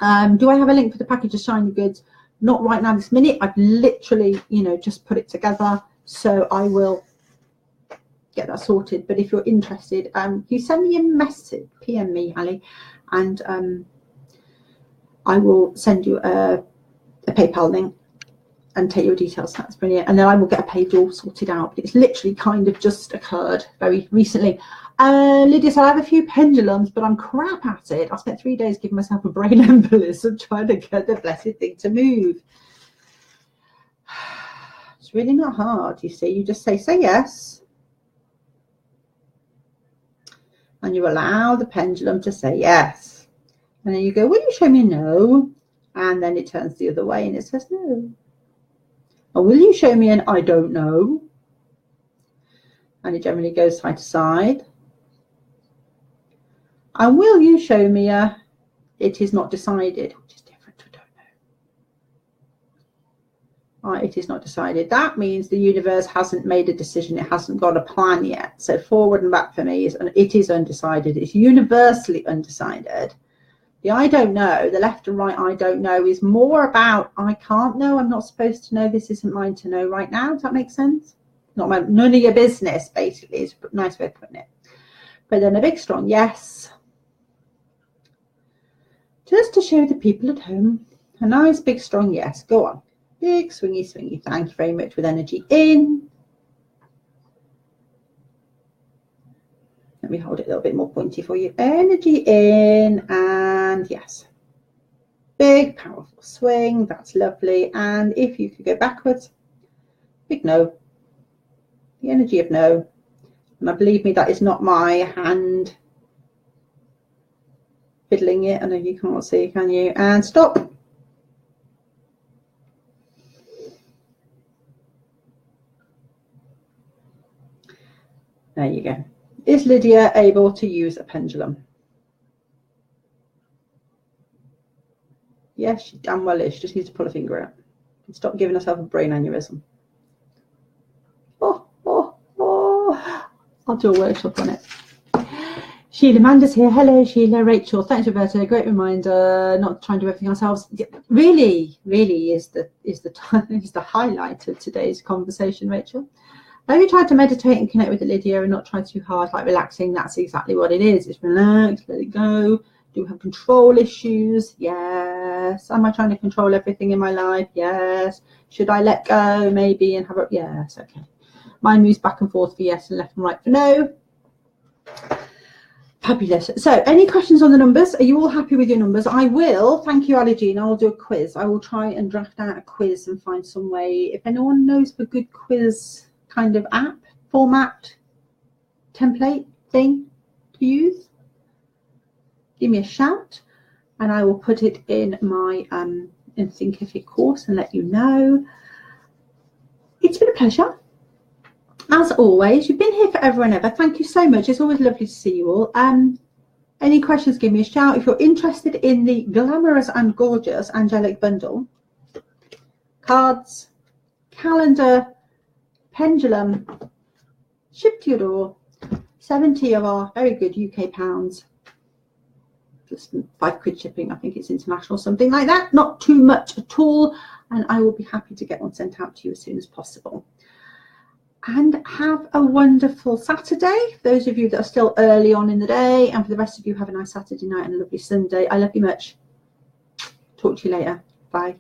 Do I have a link for the package of shiny goods? Not right now this minute. I've literally, just put it together. So I will get that sorted. But if you're interested, you send me a message, PM me, Ali, and I will send you a PayPal link and take your details. That's brilliant. And then I will get a page all sorted out. But it's literally kind of just occurred very recently. Lydia said, I have a few pendulums, but I'm crap at it. I spent 3 days giving myself a brain embolism trying to get the blessed thing to move. It's really not hard, you see. You just say yes. And you allow the pendulum to say yes. And then you go, will you show me no? And then it turns the other way and it says no. Or will you show me an I don't know? And it generally goes side to side. And will you show me a it is not decided, which is different to don't know. It is not decided. That means the universe hasn't made a decision. It hasn't got a plan yet. So forward and back for me it is undecided. It's universally undecided. The I don't know, the left and right I don't know is more about I can't know, I'm not supposed to know, this isn't mine to know right now. Does that make sense? None of your business, basically, is a nice way of putting it. But then a big strong yes. Just to show the people at home, a nice big strong yes. Go on. Big swingy, swingy. Thank you very much with energy in. Let me hold it a little bit more pointy for you. Energy in and yes. Big, powerful swing. That's lovely. And if you could go backwards, big no. The energy of no. And believe me, that is not my hand fiddling it. I know you can't see, can you? And stop. There you go. Is Lydia able to use a pendulum? Yes, she damn well is. She just needs to pull a finger out and stop giving herself a brain aneurysm. I'll do a workshop on it. Sheila Mander's here. Hello, Sheila. Rachel, thanks, Roberta. Great reminder. Not trying to do everything ourselves. Really is the highlight of today's conversation, Rachel. Have you tried to meditate and connect with Lydia and not try too hard, like relaxing? That's exactly what it is. It's relax, let it go. Do you have control issues? Yes. Am I trying to control everything in my life? Yes. Should I let go maybe and have a yes, okay. Mine moves back and forth for yes and left and right for no. Fabulous. So any questions on the numbers? Are you all happy with your numbers? I will. Thank you, Ali Jean. I'll do a quiz. I will try and draft out a quiz and find some way. If anyone knows of a good quiz kind of app, format, template thing to use, give me a shout and I will put it in my Thinkific course and let you know. It's been a pleasure. As always, you've been here forever and ever. Thank you so much. It's always lovely to see you all. Any questions, give me a shout. If you're interested in the glamorous and gorgeous angelic bundle, cards, calendar, pendulum, shipped to your door, 70 of our very good UK pounds, just £5 shipping. I think it's international, something like that. Not too much at all. And I will be happy to get one sent out to you as soon as possible. And have a wonderful Saturday. For those of you that are still early on in the day, and for the rest of you, have a nice Saturday night and a lovely Sunday. I love you much. Talk to you later. Bye.